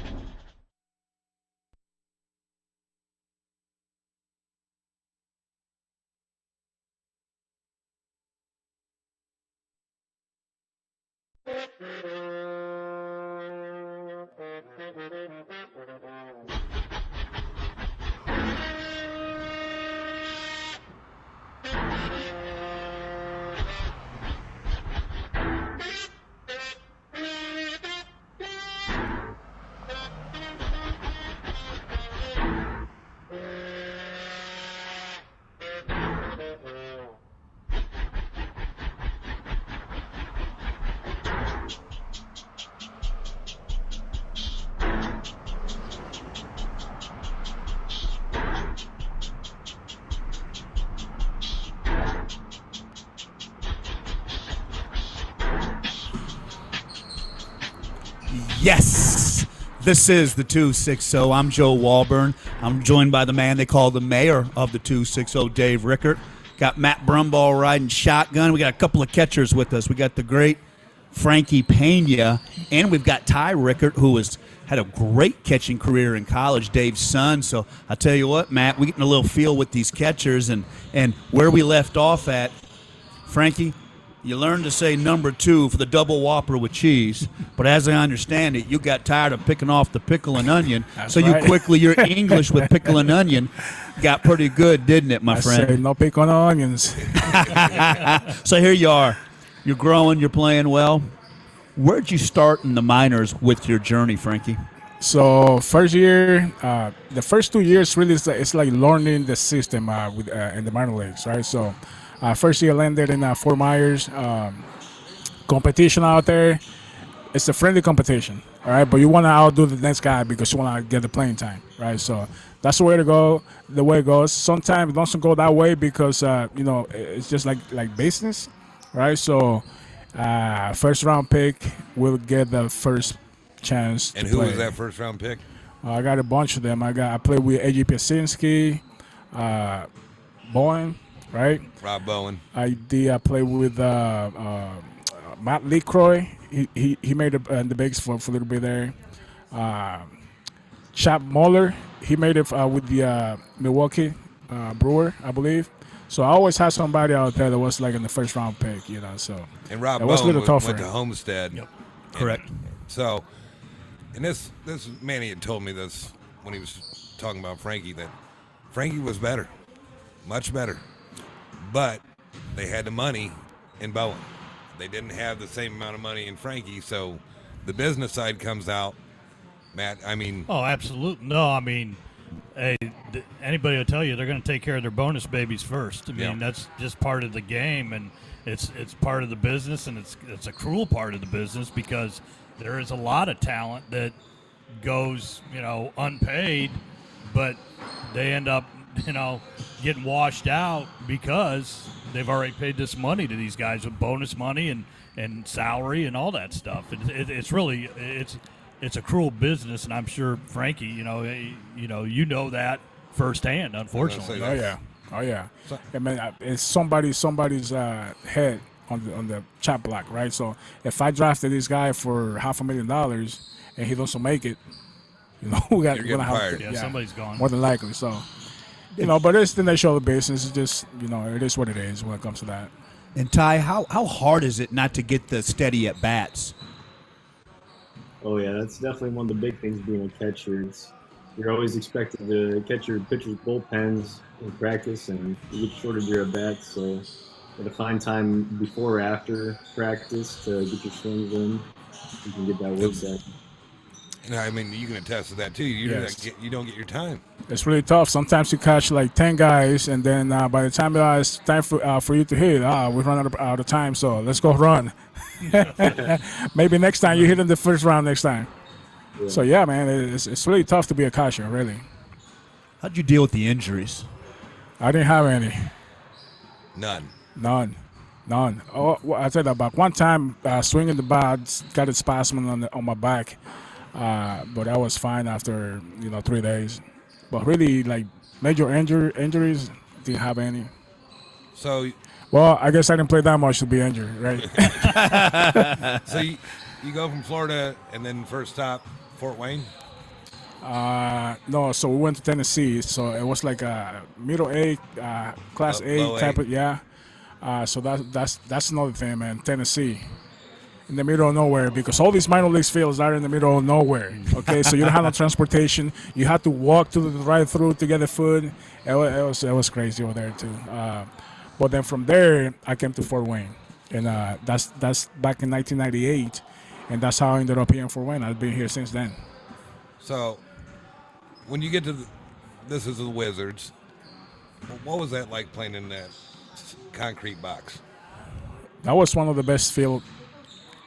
Yes, this is the 260. I'm Joe Walburn. I'm joined by the man they call the mayor of the 260, Dave Rickert. Got Matt Brumball riding shotgun. We got a couple of catchers with us. We got the great Frankie Pena, and we've got Ty Rickert, who had a great catching career in college, Dave's son. So I tell you what, Matt, we're getting a little feel with these catchers and where we left off at. Frankie, you learned to say number 2 for the double Whopper with cheese, but as I understand it, you got tired of picking off the pickle and onion, so
right.
your English with pickle and onion got pretty good, didn't it, my friend?
I say no pickle on onions.
So here you are. You're growing, you're playing well. Where'd you start in the minors with your journey, Frankie?
So first year, the first 2 years really it's like learning the system in the minor leagues, right? So first year landed in Fort Myers. Competition out there, it's a friendly competition, all right? But you want to outdo the next guy because you want to get the playing time, right? So that's the way to go. The way it goes. Sometimes it doesn't go that way because it's just like business, right? So first round pick will get the first chance.
And
to
who
play.
was that first round pick?
I got a bunch of them. I played with A.J. Piasinski, Bowen, right?
Rob Bowen.
I played with Matt LeCroy. He made the bigs for a little bit there. Chap Muller, he made it with the Milwaukee Brewer, I believe. So I always had somebody out there that was like in the first round pick, So
And Rob
it was a
Bowen
little tough for
went to
him.
Homestead.
Yep.
Correct.
So, and this Manny had told me this when he was talking about Frankie, that Frankie was better, much better, but they had the money in Bowen. They didn't have the same amount of money in Frankie, so the business side comes out. Matt, I mean,
Oh, absolutely. No, I mean, hey, anybody will tell you they're going to take care of their bonus babies first. I mean,
Yeah.
that's just part of the game, and it's part of the business, and it's a cruel part of the business because there is a lot of talent that goes, unpaid, but they end up, getting washed out because they've already paid this money to these guys with bonus money and salary and all that stuff. It's really it's a cruel business, and I'm sure Frankie, you know that firsthand, unfortunately.
Oh yeah. I mean, it's somebody's head on the chop block, right? So if I drafted this guy for $500,000 and he doesn't make it, we're
getting fired.
Yeah, somebody's gone.
more than likely. So, but it's the nature of the business. It's just it is what it is when it comes to that.
And Ty, how hard is it not to get the steady at bats?
Oh yeah, that's definitely one of the big things being a catcher. You're always expected to catch your pitcher's bullpens in practice, and you get shorted your at bats. So you got to find time before or after practice to get your swings in. You can get that work done.
I mean, you can attest to that too. You don't get your time.
It's really tough. Sometimes you catch like 10 guys, and then by the time it's time for you to hit, we run out of time. So let's go run. Maybe next time you hit in the first round next time.
Yeah.
So yeah, man, it's really tough to be a catcher, really.
How'd you deal with the injuries?
I didn't have any.
None.
None. Oh, well, I tell you about one time swinging the bat, got a spasm on my back, but I was fine after 3 days. But really, like major injuries, didn't have any.
So,
Well, I guess I didn't play that much to be injured, right?
so you go from Florida and then first stop Fort Wayne.
No, so we went to Tennessee. So it was like a middle A, class
Low
A type
A.
of So that's another thing, man. Tennessee, in the middle of nowhere, because all these minor league fields are in the middle of nowhere. Okay, so you don't have no transportation. You have to walk to the drive-through to get the food. It was crazy over there too. But then from there, I came to Fort Wayne, and that's back in 1998, and that's how I ended up here in Fort Wayne. I've been here since then.
So, when you get to this is the Wizards, what was that like playing in that concrete box?
That was one of the best field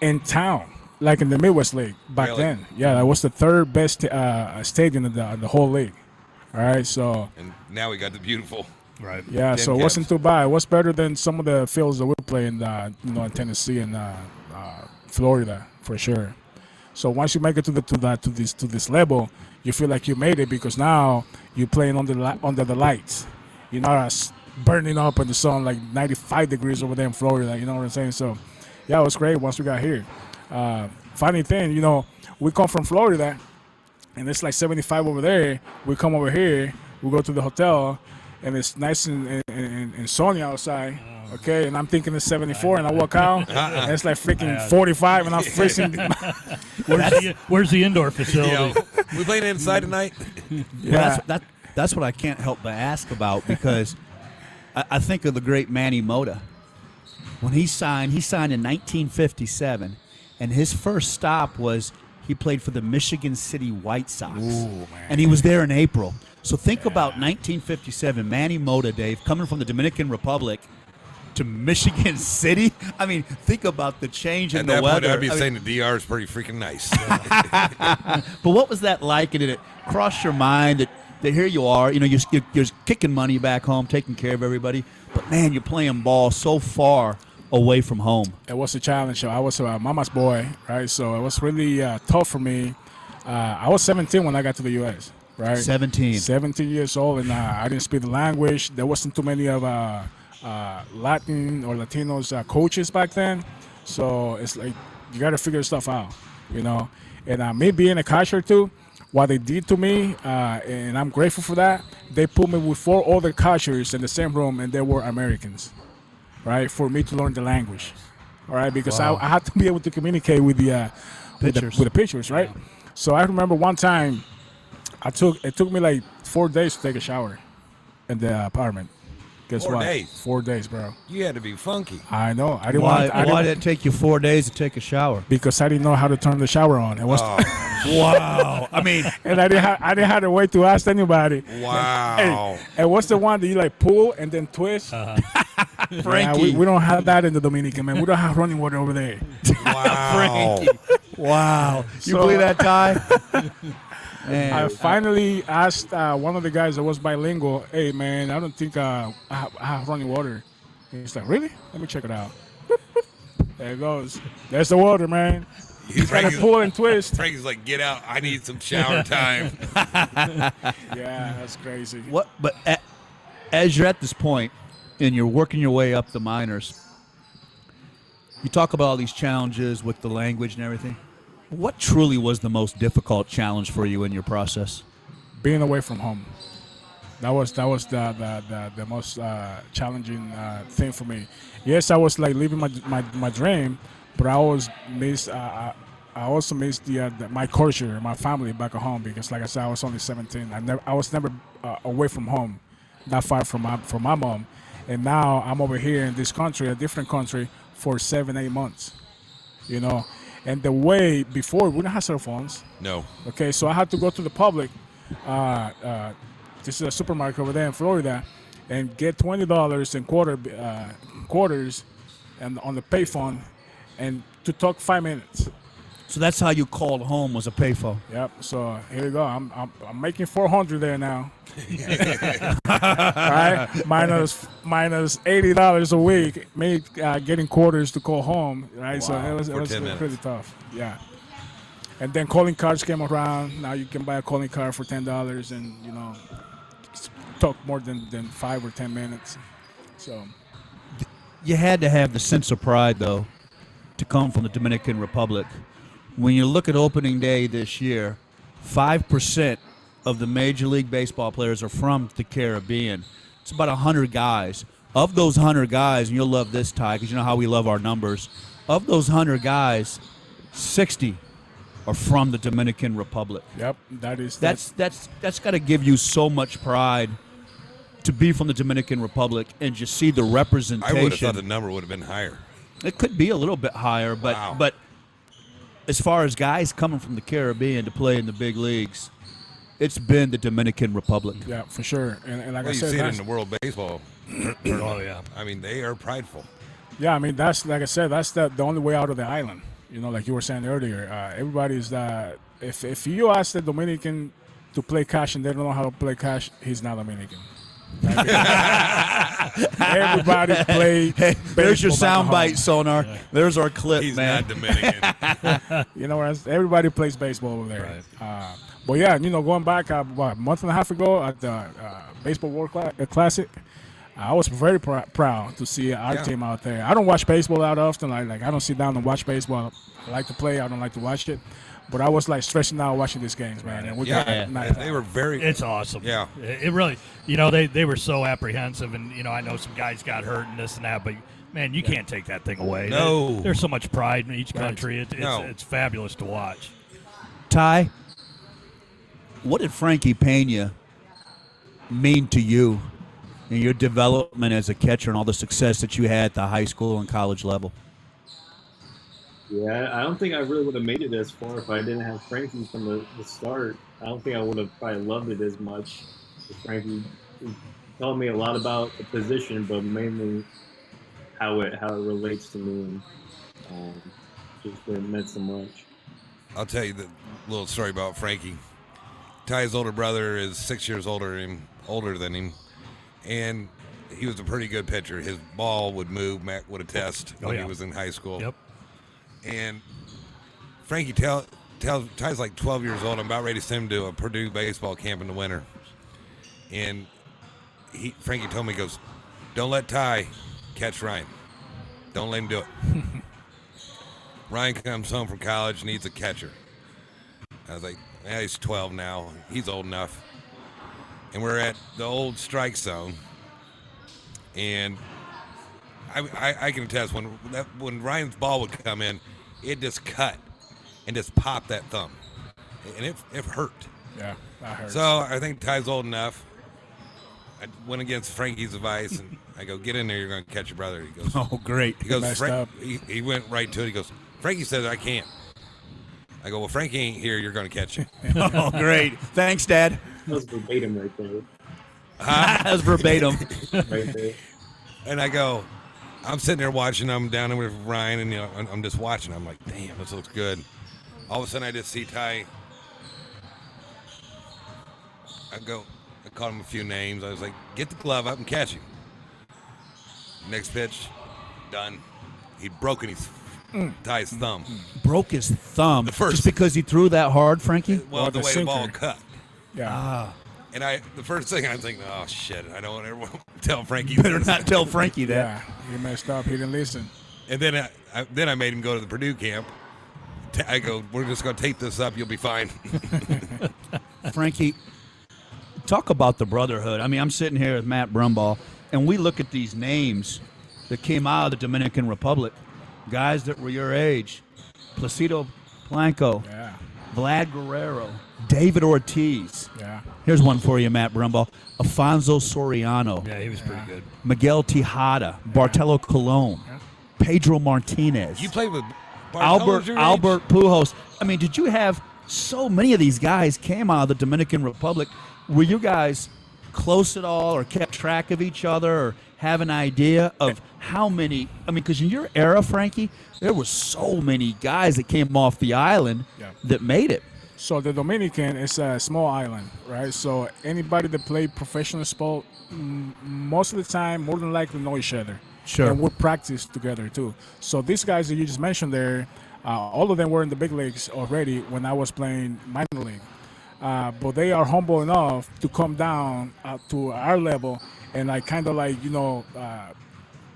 in town, like in the Midwest League back
Really?
then. Yeah, that was the third best stadium in the whole league. All right, so
And now we got the beautiful.
Right.
yeah, so it
Caps.
wasn't too bad. It was better than some of the fields that we play in, in Tennessee and Florida for sure. So once you make it to this level, you feel like you made it because now you're playing under the lights. You're not burning up in the sun like 95 degrees over there in Florida. You know what I'm saying? So yeah, it was great once we got here. Funny thing, we come from Florida, and it's like 75 over there. We come over here, we go to the hotel, and it's nice and sunny outside. Okay, and I'm thinking it's 74, and I walk out, and it's like freaking 45, and I'm freezing.
Where's the indoor facility?
We playing inside tonight.
Yeah.
Well, that's what I can't help but ask about because I think of the great Manny Mota. When he signed in 1957, and his first stop was he played for the Michigan City White Sox.
Ooh, man.
And he was there in April. So think about 1957, Manny Mota, Dave, coming from the Dominican Republic to Michigan City. I mean, think about the change in
At
the
that point,
weather.
I'd be
I mean,
saying the DR is pretty freaking nice.
but what was that like? And did it cross your mind that here you are, you're kicking money back home, taking care of everybody, but man, you're playing ball so far away from home.
It was a challenge. So I was a mama's boy, right? So it was really tough for me. I was 17 when I got to the U.S., right?
17
years old, and I didn't speak the language. There wasn't too many of Latin or Latinos coaches back then. So it's like you got to figure stuff out, And me being a catcher too, what they did to me, and I'm grateful for that, they put me with 4 other catchers in the same room, and they were Americans, right, for me to learn the language, all right, because I had to be able to communicate with the
Pitchers.
with the pitchers, right? So I remember one time, it took me like 4 days to take a shower in the apartment. Guess
4
what?
days?
4 days, bro.
You had to be funky.
I know. I didn't
Why,
want. I didn't,
why did it take you 4 days to take a shower?
because I didn't know how to turn the shower on. It was,
Wow. I mean,
and I didn't have a way to ask anybody.
Wow.
Hey, and what's the one that you like pull and then twist?
Frankie.
Yeah, we don't have that in the Dominican, man. We don't have running water over there.
Wow.
Wow. You
So-
believe that, Ty? Man,
I finally asked one of the guys that was bilingual, "Hey, man, I don't think I have running water." And he's like, "Really? Let me check it out." There it goes. There's the water, man. He's got to
Frankie's,
pull and twist.
Frankie's like, get out. I need some shower time.
Yeah, that's crazy.
what? But as you're at this point and you're working your way up the minors, you talk about all these challenges with the language and everything. What truly was the most difficult challenge for you in your process?
Being away from home. That was the most challenging thing for me. Yes, I was like living my dream, but I always missed. I also missed my culture, my family back at home because, like I said, I was only 17. I was never away from home, that far from my mom, and now I'm over here in this country, a different country, for 7-8 months. And the way before we didn't have cell phones.
No.
Okay, so I had to go to the public. This is a supermarket over there in Florida, and get $20 in quarters, and on the payphone, and to talk 5 minutes.
So that's how you called home, was a payphone.
Yep. So here you go. I'm making 400 there now. All right. Minus $80 a week. Me getting quarters to call home. Right. So it was
10 minutes.
pretty tough. Yeah. And then calling cards came around. Now you can buy a calling card for $10, and talk more than 5 or 10 minutes. So
You had to have the sense of pride, though, to come from the Dominican Republic. When you look at opening day this year, 5% of the Major League Baseball players are from the Caribbean. It's about 100 guys. Of those 100 guys, and you'll love this, Ty, because you know how we love our numbers. Of those 100 guys, 60 are from the Dominican Republic.
yep,
That's got to give you so much pride to be from the Dominican Republic and just see the representation.
I would have thought the number would have been higher.
It could be a little bit higher, but
Wow.
but as far as guys coming from the Caribbean to play in the big leagues, it's been the Dominican Republic.
yeah, for sure. And like
Well,
I
you
said,
see it
that's-
in the World Baseball.
Oh yeah.
I mean, they are prideful.
yeah, I mean that's like I said, that's the only way out of the island. Like you were saying earlier, everybody's if you ask the Dominican to play cash and they don't know how to play cash, he's not Dominican. Everybody play.
Hey, there's your
baseball back
soundbite, Sonar. There's our clip,
He's
man.
not Dominican.
You know, everybody plays baseball over there. But yeah, going back a month and a half ago at the Baseball World Classic, I was very proud to see our team out there. I don't watch baseball that often. I don't sit down and watch baseball. I like to play. I don't like to watch it. But I was stressing out watching these games, man. And we got
They were very.
It's awesome.
Yeah.
It really, they were so apprehensive, and I know some guys got hurt and this and that, but man, you can't take that thing away.
No.
There's so much pride in each country.
No.
It's fabulous to watch.
Ty, what did Frankie Pena mean to you in your development as a catcher and all the success that you had at the high school and college level?
Yeah, I don't think I really would have made it as far if I didn't have Frankie from the start. I don't think I would have probably loved it as much. Frankie taught me a lot about the position, but mainly how it relates to me, and just it meant so much.
I'll tell you the little story about Frankie. Ty's older brother is 6 years older than him, and he was a pretty good pitcher. His ball would move. Matt would attest when he was in high school.
Yep.
And Frankie tells Ty's like 12 years old. I'm about ready to send him to a Purdue baseball camp in the winter. And Frankie told me, he goes, don't let Ty catch Ryan. Don't let him do it. Ryan comes home from college, needs a catcher. I was like, he's 12 now. He's old enough. And we're at the old strike zone. And I can attest, when Ryan's ball would come in, it just cut and just popped that thumb. And it hurt.
Yeah, that hurts.
So I think Ty's old enough. I went against Frankie's advice, and I go, get in there, you're going to catch your brother. He goes,
Oh, great.
he goes,
Messed up.
he went right to it. He goes, Frankie says I can't. I go, well, Frankie ain't here, you're going to catch him.
Oh, great. Thanks, Dad.
That was verbatim right there.
That was verbatim.
Right there.
And I go, I'm sitting there watching. I'm down there with Ryan, and I'm just watching. I'm like, damn, this looks good. All of a sudden, I just see Ty. I called him a few names. I was like, get the glove up and catch him. Next pitch, done. He'd broken Ty's thumb.
Broke his thumb
The first-
just because he threw that hard, Frankie?
Well,
Or
the
the
way the ball
sinker.
cut.
Yeah.
And the first thing I was thinking, oh shit, I don't want everyone to tell Frankie.
Better
this.
not tell Frankie that.
Yeah. He messed up. He didn't listen.
And then I made him go to the Purdue camp. I go, we're just going to tape this up. You'll be fine.
Frankie, talk about the brotherhood. I mean, I'm sitting here with Matt Brumball, and we look at these names that came out of the Dominican Republic, guys that were your age. Placido Blanco,
Yeah.
Vlad Guerrero, David Ortiz.
Yeah.
Here's one for you, Matt Brumball. Alfonso Soriano,
Yeah, he was pretty good.
Miguel Tejada, Bartolo Colon, Pedro Martinez,
You played with Bartolo's your age?
Albert Pujols. I mean, did you have so many of these guys came out of the Dominican Republic? Were you guys close at all or kept track of each other or have an idea of how many? I mean, because in your era, Frankie, there were so many guys that came off the island that made it.
So the Dominican is a small island, right? So anybody that played professional sport, most of the time, more than likely know each other.
Sure.
And we practice together too. So these guys that you just mentioned there, all of them were in the big leagues already when I was playing minor league. But they are humble enough to come down to our level and kind of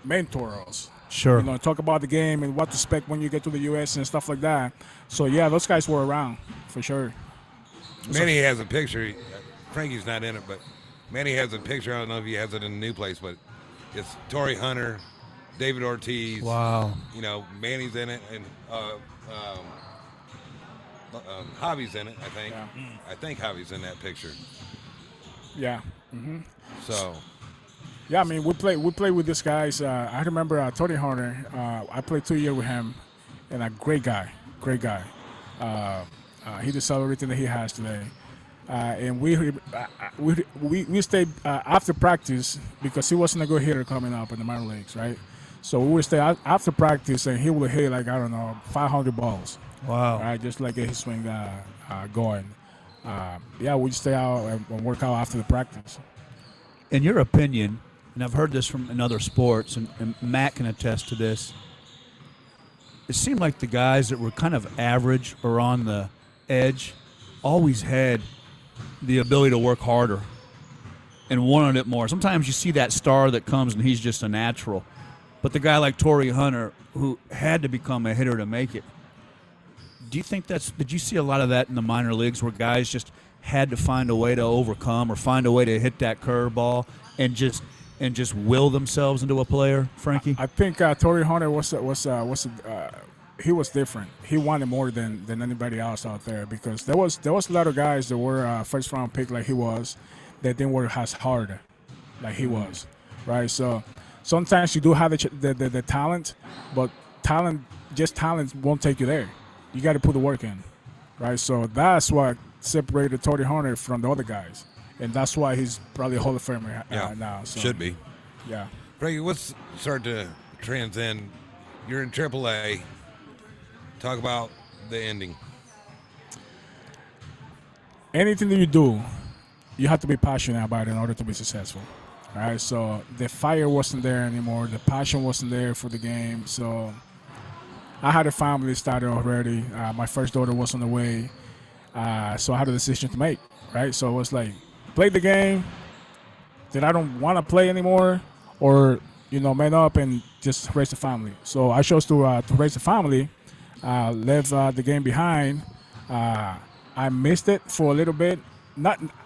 mentor us.
Sure.
Talk about the game and what to expect when you get to the U.S. and stuff like that. So, yeah, those guys were around for sure.
Manny has a picture. Frankie's not in it, but Manny has a picture. I don't know if he has it in a new place, but it's Torrey Hunter, David Ortiz.
Wow.
Manny's in it, and Javi's in it, I think.
Yeah.
I think Javi's in that picture.
Yeah. Mm-hmm.
So.
Yeah, I mean, we play with these guys. I remember Tony Hunter. I played 2 years with him, and a great guy. He deserves everything that he has today. And we stayed after practice because he wasn't a good hitter coming up in the minor leagues, right? So we would stay after practice, and he would hit 500 balls.
Wow.
Right, just like get his swing going. We stay out and work out after the practice.
In your opinion, and I've heard this from in other sports, and Matt can attest to this, it seemed like the guys that were kind of average or on the edge always had the ability to work harder and wanted it more. Sometimes you see that star that comes and he's just a natural. But the guy like Torrey Hunter, who had to become a hitter to make it, do you think did you see a lot of that in the minor leagues where guys just had to find a way to overcome or find a way to hit that curveball and just will themselves into a player, Frankie?
I think Torrey Hunter he was different. He wanted more than anybody else out there because there was a lot of guys that were first round pick like he was that didn't work as hard like he was, right? So sometimes you do have the talent, but talent won't take you there. You got to put the work in, right? So that's what separated Torrey Hunter from the other guys, and that's why he's probably a Hall of Famer now. So,
should be.
Yeah.
Frankie, let's start to transcend. You're in AAA. Talk about the ending.
Anything that you do, you have to be passionate about it in order to be successful. All right, so the fire wasn't there anymore. The passion wasn't there for the game. So I had a family started already. My first daughter was on the way. So I had a decision to make, right? So it was like, play the game that I don't want to play anymore, or, man up and just raise the family. So I chose to raise the family, left the game behind. I missed it for a little bit.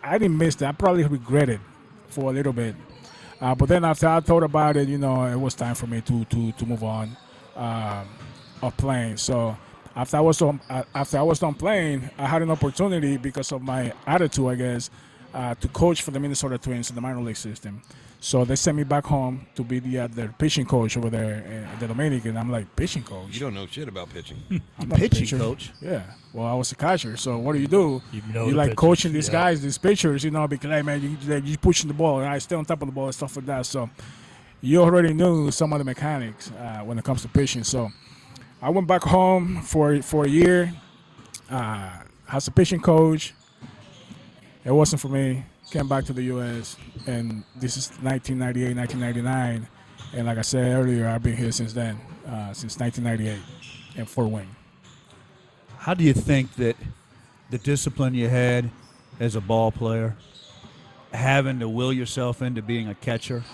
I didn't miss it. I probably regret it for a little bit. But then after I thought about it, it was time for me to move on of playing. So after I was done playing, I had an opportunity because of my attitude, I guess, to coach for the Minnesota Twins in the minor league system. So they sent me back home to be the pitching coach over there in the Dominican. I'm like, pitching coach?
You don't know shit about pitching.
I'm not a
pitching
pitcher.
coach?
Yeah. Well, I was a catcher. So what do? You like
pitchers,
coaching these guys, these pitchers, because, hey, man, you pushing the ball, and I stay on top of the ball and stuff like that. So you already knew some of the mechanics when it comes to pitching. So I went back home for a year as a pitching coach. It wasn't for me. Came back to the U.S., and this is 1998, 1999. And like I said earlier, I've been here since then, since 1998 in Fort Wayne.
How do you think that the discipline you had as a ball player, having to will yourself into being a catcher,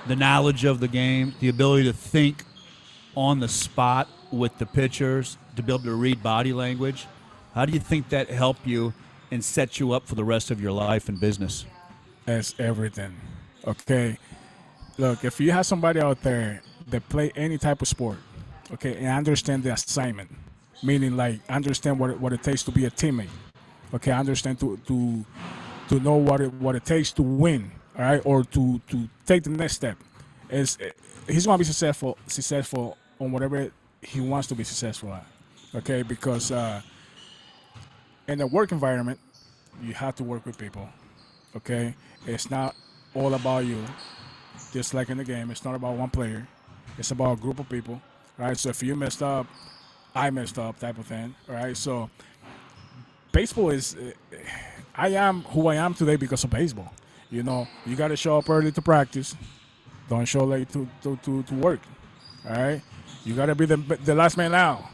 the knowledge of the game, the ability to think on the spot with the pitchers, to be able to read body language, how do you think that helped you and set you up for the rest of your life and business?
That's everything. Okay. Look, if you have somebody out there that play any type of sport, okay, and understand the assignment, meaning like understand what it takes to be a teammate, okay, understand to know what it takes to win, all right, or to take the next step, he's going to be successful on whatever he wants to be successful at, okay, because in the work environment, you have to work with people, Okay, it's not all about you. Just like in the game, it's not about one player. It's about a group of people, right? So if you messed up, I messed up, type of thing, right? So baseball is. I am who I am today because of baseball. You know, you got to show up early to practice. Don't show late to work. All right, you got to be the last man out.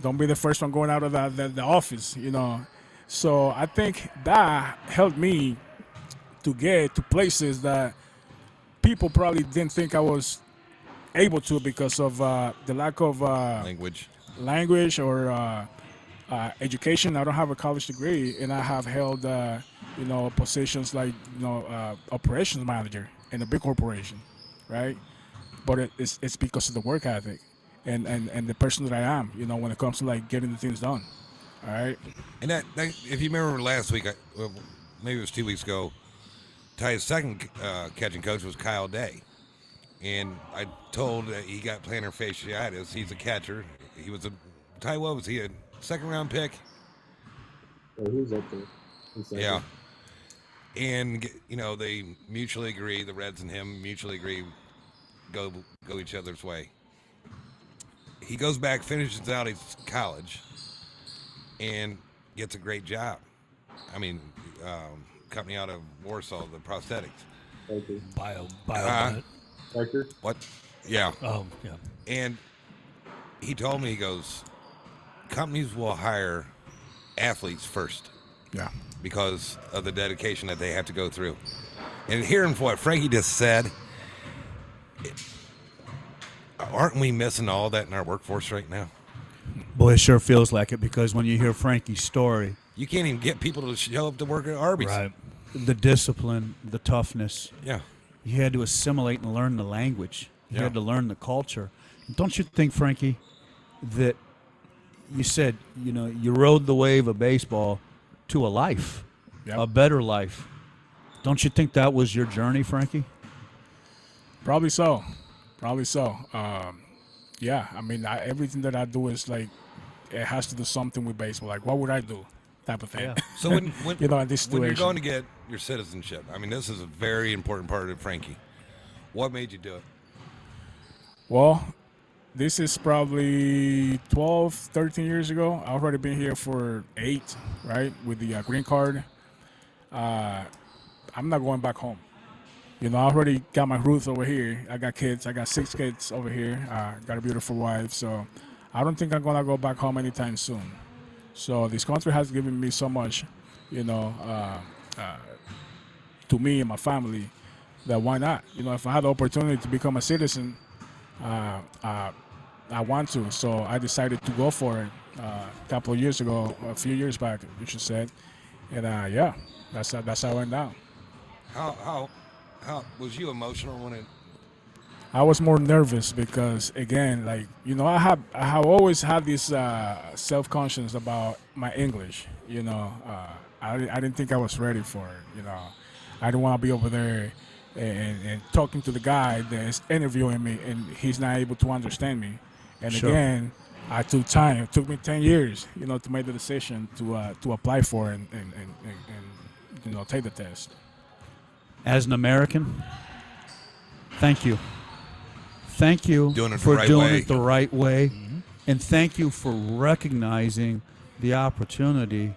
Don't be the first one going out of the office. You know, so I think that helped me to get to places that people probably didn't think I was able to because of the lack of
Language.
or education. I don't have a college degree, and I have held positions like operations manager in a big corporation, right? But it's because of the work ethic and the person that I am. You know, when it comes to like getting the things done. All right.
And that if you remember last week, maybe it was 2 weeks ago, Ty's second catching coach was Kyle Day. And I told that he got plantar fasciitis. He's a catcher. He was Ty, what was he, a second-round pick?
Oh, who's up there?
Yeah. And, they mutually agree, the Reds and him mutually agree, go each other's way. He goes back, finishes out his college, and gets a great job. I mean, company out of Warsaw, the prosthetics.
Bio.
Parker?
What? Yeah.
Oh, yeah.
And he told me, he goes, companies will hire athletes first.
Yeah.
Because of the dedication that they have to go through. And hearing what Frankie just said, aren't we missing all that in our workforce right now?
Boy, it sure feels like it because when you hear Frankie's story,
You can't even get people to show up to work at Arby's.
Right.
the discipline, the toughness,
Yeah.
you had to assimilate and learn the language. You
Yeah.
had to learn the culture. Don't you think, Frankie, that you said, you rode the wave of baseball to a life,
Yep.
a better life. Don't you think that was your journey, Frankie?
Probably so. Yeah, I mean, everything that I do is like, it has to do something with baseball. Like, what would I do? Type of thing.
Yeah.
So when
in this
when you're
situation.
going to get your citizenship, I mean, this is a very important part of Frankie. What made you do it?
Well, this is probably 12, 13 years ago. I've already been here for 8, right, with the green card. I'm not going back home. I already got my roots over here. I got kids. I got 6 kids over here. Got a beautiful wife. So I don't think I'm going to go back home anytime soon. So this country has given me so much, to me and my family, that why not? If I had the opportunity to become a citizen, I want to. So I decided to go for it a few years back, you should say. And that's how it went down.
How was you emotional when it?
I was more nervous because, again, I have always had this self-conscious about my English. I didn't think I was ready for it. I didn't want to be over there and talking to the guy that's interviewing me, and he's not able to understand me. And
Sure.
again, I took time. It took me 10 years, to make the decision to apply for it and take the test.
As an American, thank you. Thank you
Doing it
for
the right
doing
way.
it the right way. And thank you for recognizing the opportunity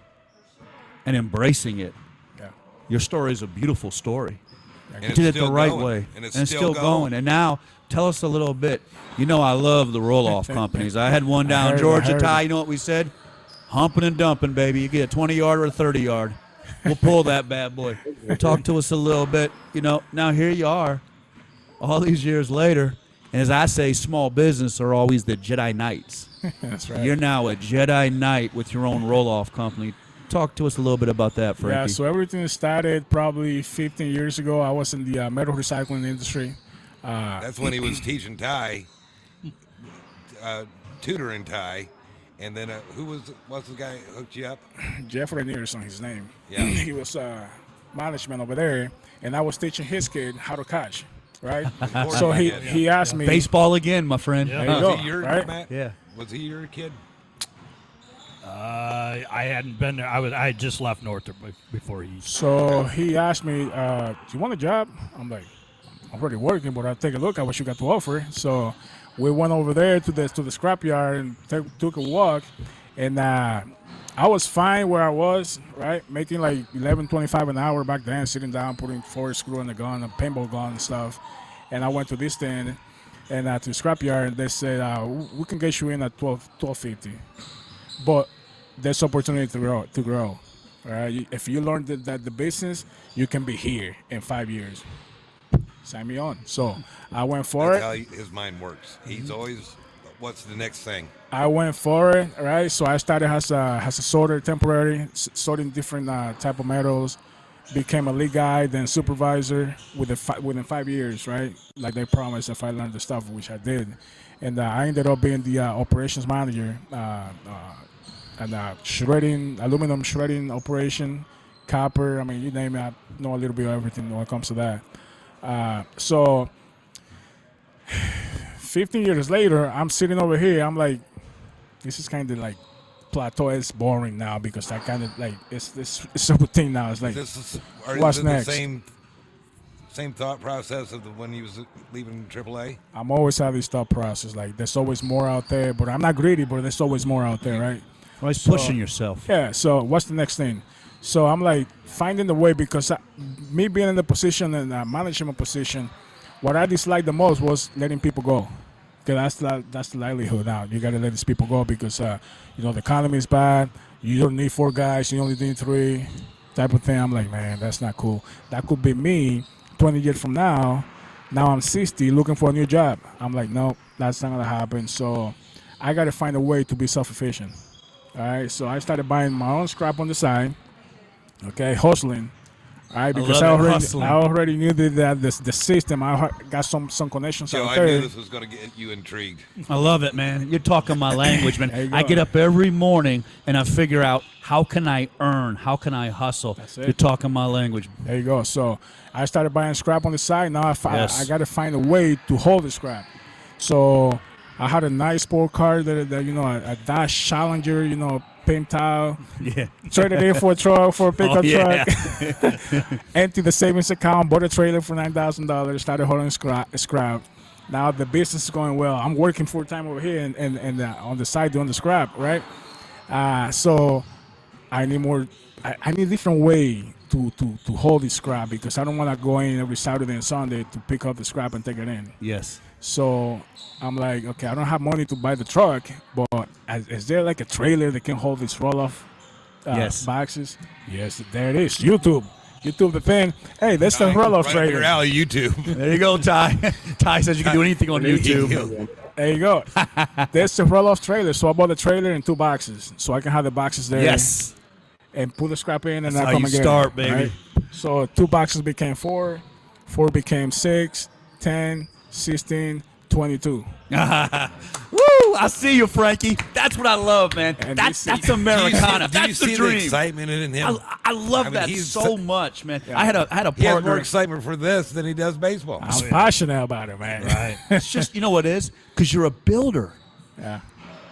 and embracing it.
Yeah.
Your story is a beautiful story.
And
You
it's
did it
still
the right
going.
way.
And it's
still
still going.
And now, tell us a little bit. I love the roll-off companies. I had one down
I
Georgia
heard
Ty.
it.
You know what we said? Humping and dumping, baby. You get a 20-yard or a 30-yard. We'll pull that bad boy. Talk to us a little bit. Now here you are, all these years later. And as I say, small business are always the Jedi Knights.
That's right.
You're now a Jedi Knight with your own roll-off company. Talk to us a little bit about that, Frankie.
Yeah, so everything started probably 15 years ago. I was in the metal recycling industry.
That's when he was teaching Ty, tutoring Ty, and then what's the guy who hooked you up?
Jeff Rainier's on his name.
Yeah.
He was management over there, and I was teaching his kid how to catch, right?
course
So
you did,
he asked me.
Baseball again, my friend.
Yeah.
There you
Was
go,
he your
right?
Matt?
Yeah.
Was he your kid?
I hadn't been there. I had just left Northrop before he.
So he asked me, "Do you want a job?" I'm like, "I'm already working, but I'll take a look at what you got to offer." So we went over there to the scrapyard and took a walk, and I was fine where I was, right, making like $11.25 an hour back then, sitting down, putting 4 screw in the gun, a paintball gun and stuff. And I went to this stand and to the scrapyard, and they said, "We can get you in at $12.50, but there's opportunity to grow. All right, if you learn that the business, you can be here in 5 years. Sign me on." So I went for
That's
it.
how his mind works. He's always, what's the next thing?
I went for it, right? So I started as a sorter, temporary, sorting different type of metals. Became a lead guy, then supervisor within 5 years, right? Like they promised if I learned the stuff, which I did. And I ended up being the operations manager and aluminum shredding operation, copper. I mean, you name it, I know a little bit of everything when it comes to that. So 15 years later, I'm sitting over here. I'm like, this is kind of like plateau. It's boring now because I kind of like it's a routine now. It's like, what's next?
The same thought process of when he was leaving AAA?
I'm always have this thought process. Like, there's always more out there, but I'm not greedy, but there's always more out there, right?
Always pushing yourself.
Yeah, so what's the next thing? So I'm like finding the way because me being in the position and management position, what I disliked the most was letting people go. Because that's the livelihood now. You got to let these people go because, the economy is bad. You don't need 4 guys. You only need 3 type of thing. I'm like, man, that's not cool. That could be me 20 years from now. Now I'm 60 looking for a new job. I'm like, no, that's not going to happen. So I got to find a way to be self-efficient. All right, so I started buying my own scrap on the side, okay, hustling. All right, because I already knew that the system. I got some connections
Joe,
out
I
there.
knew this was going to get you intrigued.
I love it, man. You're talking my language, man.
There you go.
I get up every morning and I figure out how can I earn, how can I hustle.
That's it.
You're talking my language.
There you go. So I started buying scrap on the side. Now
Yes.
I got to find a way to hold the scrap. So I had a nice sport car that a Dodge Challenger, pimp tile.
Yeah.
Traded in for a truck, for a pickup
yeah.
truck. Emptied the savings account, bought a trailer for $9,000, started holding scrap. Now the business is going well. I'm working full time over here and on the side doing the scrap, right? So I need more. I need a different way to hold the scrap because I don't want to go in every Saturday and Sunday to pick up the scrap and take it in.
Yes.
So I'm like, okay, I don't have money to buy the truck, but is there like a trailer that can hold these roll-off
Yes.
boxes? Yes, there it is. YouTube the thing. Hey, that's the roll-off
Right up your
trailer.
alley, YouTube.
There you go, Ty. Ty says you can do anything on YouTube.
There you go. There's the roll-off trailer. So I bought the trailer and 2 boxes, so I can have the boxes there.
Yes.
And put the scrap in, and
That's
I
how
come
you
again.
start, baby.
Right? So 2 boxes became 4, 4 became 6, 10, 16, 22.
Woo! I see you, Frankie. That's what I love, man.
And
That's
do you
Americana.
Do you
That's
see
the dream.
excitement in him?
I love that
he's
so much, man.
Yeah.
I had a
He has more
partner.
excitement for this than he does baseball.
I'm passionate about it, man.
Right.
It's just, you know what it is? Because you're a builder.
Yeah.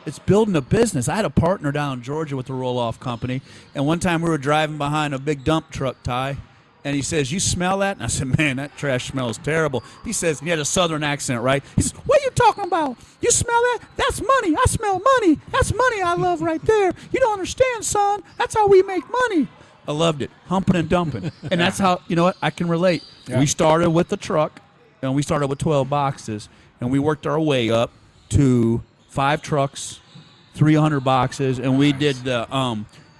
It's building a business. I had a partner down in Georgia with a roll-off company, and one time we were driving behind a big dump truck, Ty, and he says, "You smell that?" And I said, "Man, that trash smells terrible." He says, he had a southern accent, right? He says, "What are you talking about? You smell that? That's money. I smell money. That's money I love right there. You don't understand, son. That's how we make money." I loved it, humping and dumping. And that's how, you know what, I can relate.
Yeah.
We started with the truck, and we started with 12 boxes, and we worked our way up to 5 trucks, 300 boxes, and we did the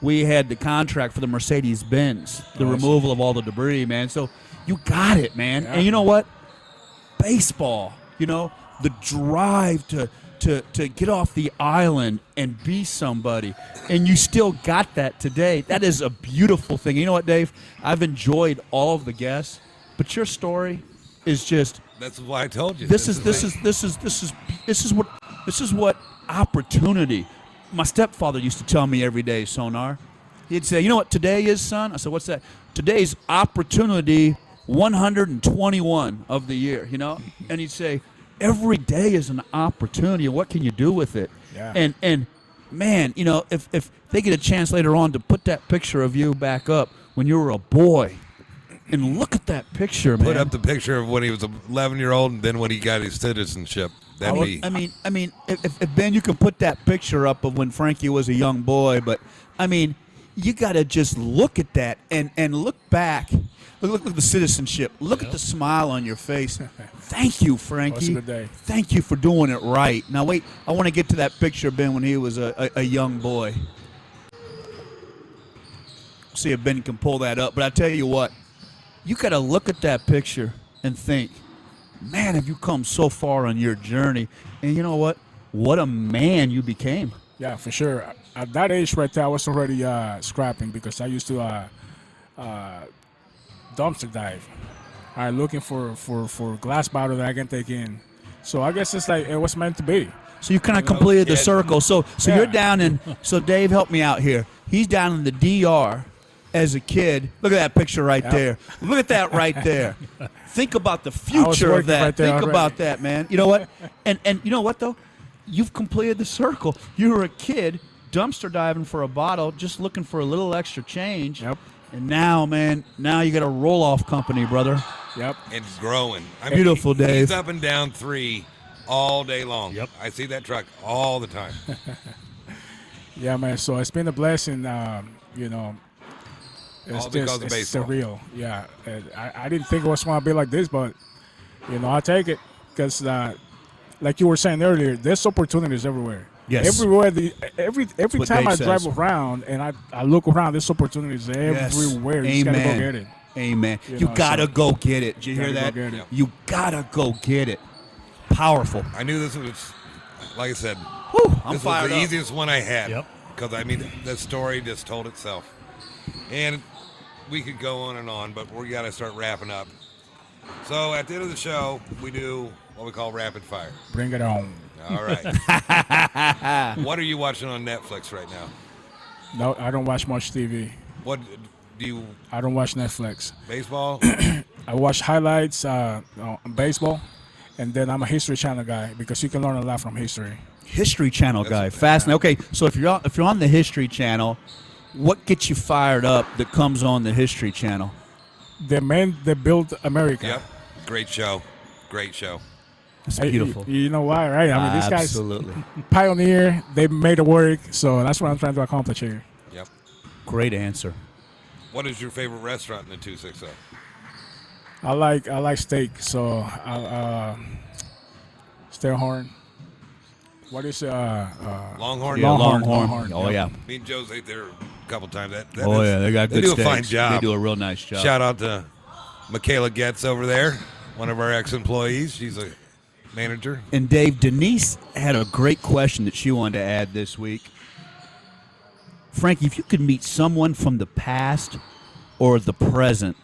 we had the contract for the Mercedes-Benz, the removal of all the debris, man. So you got it, man.
Yeah.
And you know what? Baseball, the drive to get off the island and be somebody, and you still got that today. That is a beautiful thing. You know what, Dave? I've enjoyed all of the guests, but your story is just
That's why I told you.
this is what opportunity. My stepfather used to tell me every day, Sonar. He'd say, "You know what today is, son?" I said, "What's that?" "Today's opportunity 121 of the year, And he'd say, "Every day is an opportunity. What can you do with it?"
Yeah.
And man, if they get a chance later on to put that picture of you back up when you were a boy, and look at that picture, man.
Put up the picture of when he was 11-year-old and then when he got his citizenship. That'd be.
I mean, if Ben, you can put that picture up of when Frankie was a young boy, but I mean, you got to just look at that and look back. Look at the citizenship. Look at the smile on your face. Thank you, Frankie.
That's a good day.
Thank you for doing it right. Now, wait, I want to get to that picture, Ben, when he was a young boy. See if Ben can pull that up. But I tell you what, you got to look at that picture and think, man, have you come so far on your journey? And you know what? What a man you became.
Yeah, for sure. At that age right there, I was already scrapping because I used to dumpster dive. Looking for glass bottle that I can take in. So I guess it's like it was meant to be.
So you kind of completed the
Yeah.
circle. So
Yeah.
you're down in. So Dave, help me out here. He's down in the DR as a kid. Look at that picture right there. Look at that right there. Think about the future of
working
that.
right there
Think
already.
about that, man. You know what? And you know what though? You've completed the circle. You were a kid dumpster diving for a bottle, just looking for a little extra change.
Yep.
And now, man, you got a roll-off company, brother.
Yep.
And growing. I
Beautiful, Dave.
He's up and down 3 all day long.
Yep.
I see that truck all the time.
Yeah, man. So it's been a blessing. It's
All because of
it's
baseball.
surreal. Yeah. And I didn't think it was going to be like this, but I take it because, like you were saying earlier, there's opportunities everywhere.
Yes.
Everywhere. Every
what
time
Dave
I drive
says.
around and I look around, there's opportunities everywhere. You just gotta go get it.
Amen.
You
You
know,
gotta
so-
go get it. Did you hear
Gotta
that?
go get it.
You gotta go get it. Powerful.
I knew this was, like I said,
Whew, I'm
this was
fired
the
up.
easiest one I had.
Yep.
Because, the story just told itself. And we could go on and on, but we got to start wrapping up. So at the end of the show, we do what we call rapid fire.
Bring it on.
All right. What are you watching on Netflix right now?
No, I don't watch much TV.
What do you,
I don't watch Netflix.
baseball?
I watch highlights on baseball, and then I'm a History Channel guy because you can learn a lot from history.
History Channel guy. Fascinating. Okay, so if you're on the History Channel, what gets you fired up that comes on the History Channel?
The men that built America.
Yep. Great show. Great show.
It's
Hey,
beautiful.
You know why, right? I mean, these guys
Absolutely.
pioneer. They made it work. So that's what I'm trying to accomplish here.
Yep.
Great answer.
What is your favorite restaurant in the 260?
I like steak. So Steelhorn. What is
Longhorn?
Yeah,
Longhorn.
Longhorn. Oh,
Yep.
yeah.
Me and Joe's ate there a couple times. That
Oh,
is-
yeah. They got good
do
steaks.
a fine job.
They do a real nice job.
Shout out to Michaela Getz over there, one of our ex-employees. She's a manager.
And Dave, Denise had a great question that she wanted to add this week. Frankie, if you could meet someone from the past or the present,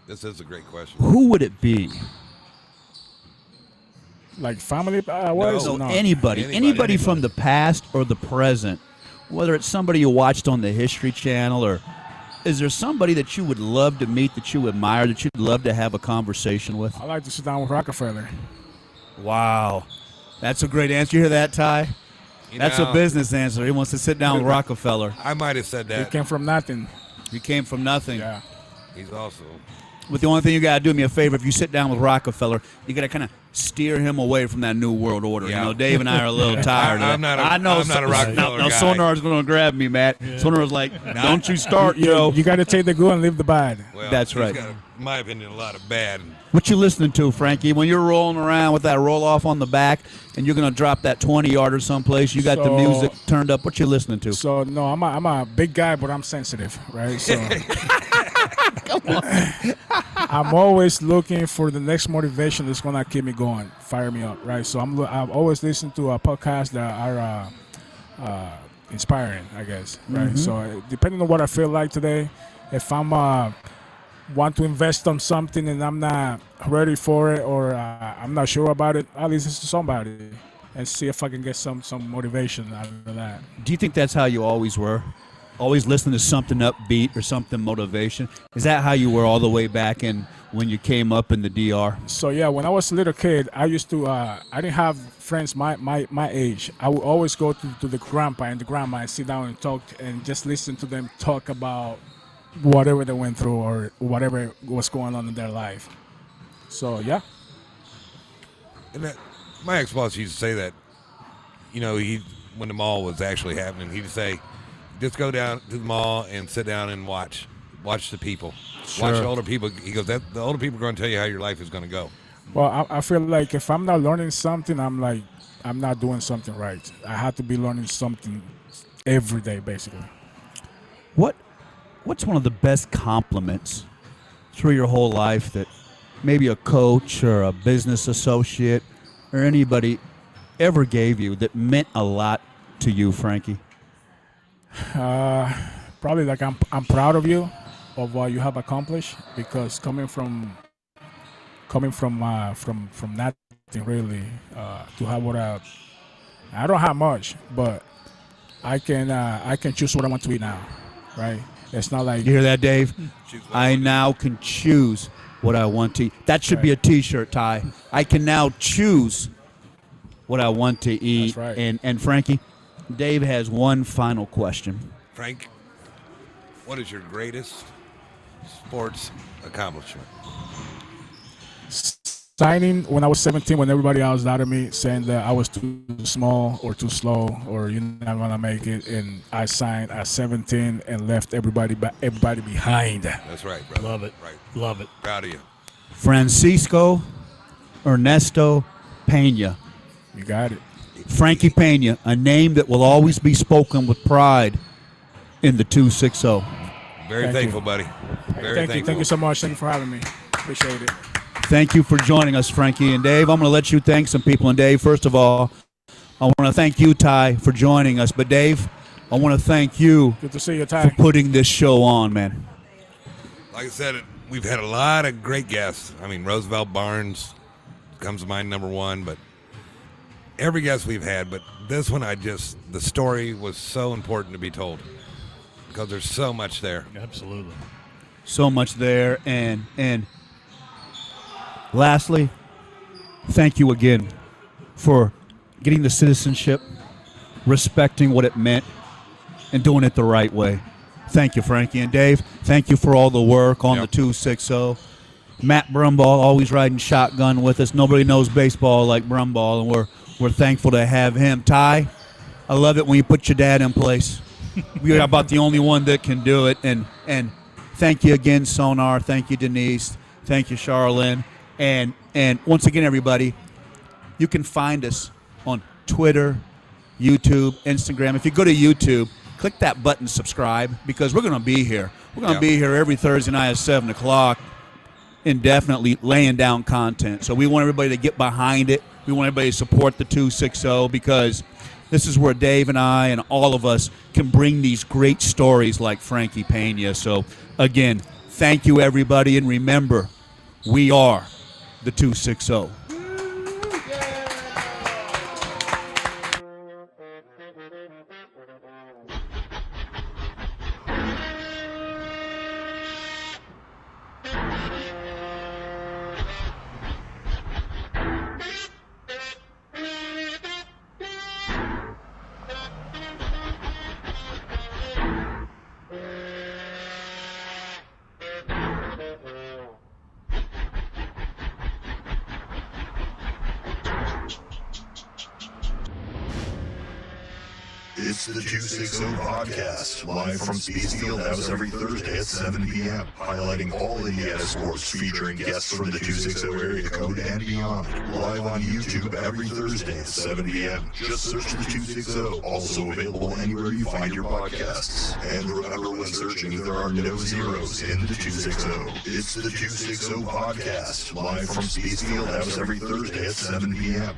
This is a great question.
who would it be?
Like family. What is
No,
it? No.
Anybody from the past or the present, whether it's somebody you watched on the History Channel, or is there somebody that you would love to meet, that you admire, that you'd love to have a conversation with?
I like to sit down with Rockefeller.
Wow, that's a great answer. You hear that, Ty?
You
That's
know,
a business answer. He wants to sit down with Rockefeller.
I might have said
He
that.
came from nothing.
You came from nothing.
Yeah.
He's also.
But the only thing you got to do me a favor, if you sit down with Rockefeller, you got to kind of steer him away from that New World Order.
Yeah.
You know, Dave and I are a little tired of
I'm
that.
not a-
I know.
I'm not a Rockefeller
Now
guy.
Sonar's going to grab me, Matt. Sonar's like, don't you start, Joe.
You got to take the good and leave the bad.
Well,
That's
he's
right.
got, in my opinion, a lot of bad.
What you listening to, Frankie? When you're rolling around with that roll-off on the back and you're going to drop that 20-yarder someplace, you got the
So-
music turned up. What you listening to?
So no, I'm a big guy, but I'm sensitive, right? So I'm always looking for the next motivation that's gonna keep me going, fire me up, right? So I'm always listening to a podcast that are inspiring, I guess, right? So depending on what I feel like today, if I'm want to invest on something and I'm not ready for it or I'm not sure about it, I'll listen to somebody and see if I can get some motivation out of that.
Do you think that's how you always were? always listening to something upbeat or something motivation. Is that how you were all the way back in when you came up in the DR?
So yeah, when I was a little kid, I used to. I didn't have friends my age. I would always go to the grandpa and the grandma and sit down and talk and just listen to them talk about whatever they went through or whatever was going on in their life. So yeah.
And my ex-boss used to say that, when the mall was actually happening, he'd say, just go down to the mall and sit down and watch the people.
Sure.
Watch the older people. He goes, the older people are going to tell you how your life is going to go.
Well, I feel like if I'm not learning something, I'm not doing something right. I have to be learning something every day, basically.
What's one of the best compliments through your whole life that maybe a coach or a business associate or anybody ever gave you that meant a lot to you, Frankie?
Probably like I'm proud of you, of what you have accomplished, because coming from nothing really, to have what I don't have much, but I can choose what I want to eat now, right? It's not like
You hear that, Dave? I now can choose what I want to eat. That should be a T-shirt, Ty. I can now choose what I want to eat.
That's right.
And Frankie, Dave has one final question.
Frank, what is your greatest sports accomplishment?
signing when I was 17, when everybody else doubted me, saying that I was too small or too slow or you're not gonna make it, and I signed at 17 and left everybody behind.
That's right, brother.
Love it.
Right.
Love it.
Proud of you.
Francisco Ernesto Pena.
You got it.
Frankie Pena, a name that will always be spoken with pride in the 260.
Very
Thank
thankful,
you.
buddy. Very
Thank
thankful.
you. Thank you so much. Thank you for having me. Appreciate it.
Thank you for joining us, Frankie. And Dave, I'm going to let you thank some people. And Dave, first of all, I want to thank you, Ty, for joining us. But Dave, I want to thank you
Good to see you,
for
Ty.
putting this show on, man.
Like I said, we've had a lot of great guests. I mean, Roosevelt Barnes comes to mind, number one, but every guest we've had, but this one, the story was so important to be told because there's so much there.
Absolutely.
So much there. And lastly, thank you again for getting the citizenship, respecting what it meant, and doing it the right way. Thank you, Frankie. And Dave, thank you for all the work on the 260. Matt Brumball always riding shotgun with us. Nobody knows baseball like Brumball, and we're thankful to have him. Ty, I love it when you put your dad in place. You're about the only one that can do it. And thank you again, Sonar. Thank you, Denise. Thank you, Charlene. And once again, everybody, you can find us on Twitter, YouTube, Instagram. If you go to YouTube, click that button, subscribe, because we're going to be here. We're going to be here every Thursday night at 7 o'clock, indefinitely laying down content. So we want everybody to get behind it. We want everybody to support the 260 because this is where Dave and I and all of us can bring these great stories like Frankie Pena. So, again, thank you, everybody. And remember, we are the 260.
It's the 260 Podcast, live from Spiece Fieldhouse every Thursday at 7 p.m., highlighting all Indiana sports, featuring guests from the 260 area code and beyond. Live on YouTube every Thursday at 7 p.m. Just search the 260. Also available anywhere you find your podcasts. And remember, when searching, there are no zeros in the 260. It's the 260 Podcast, live from Spiece Fieldhouse every Thursday at 7 p.m.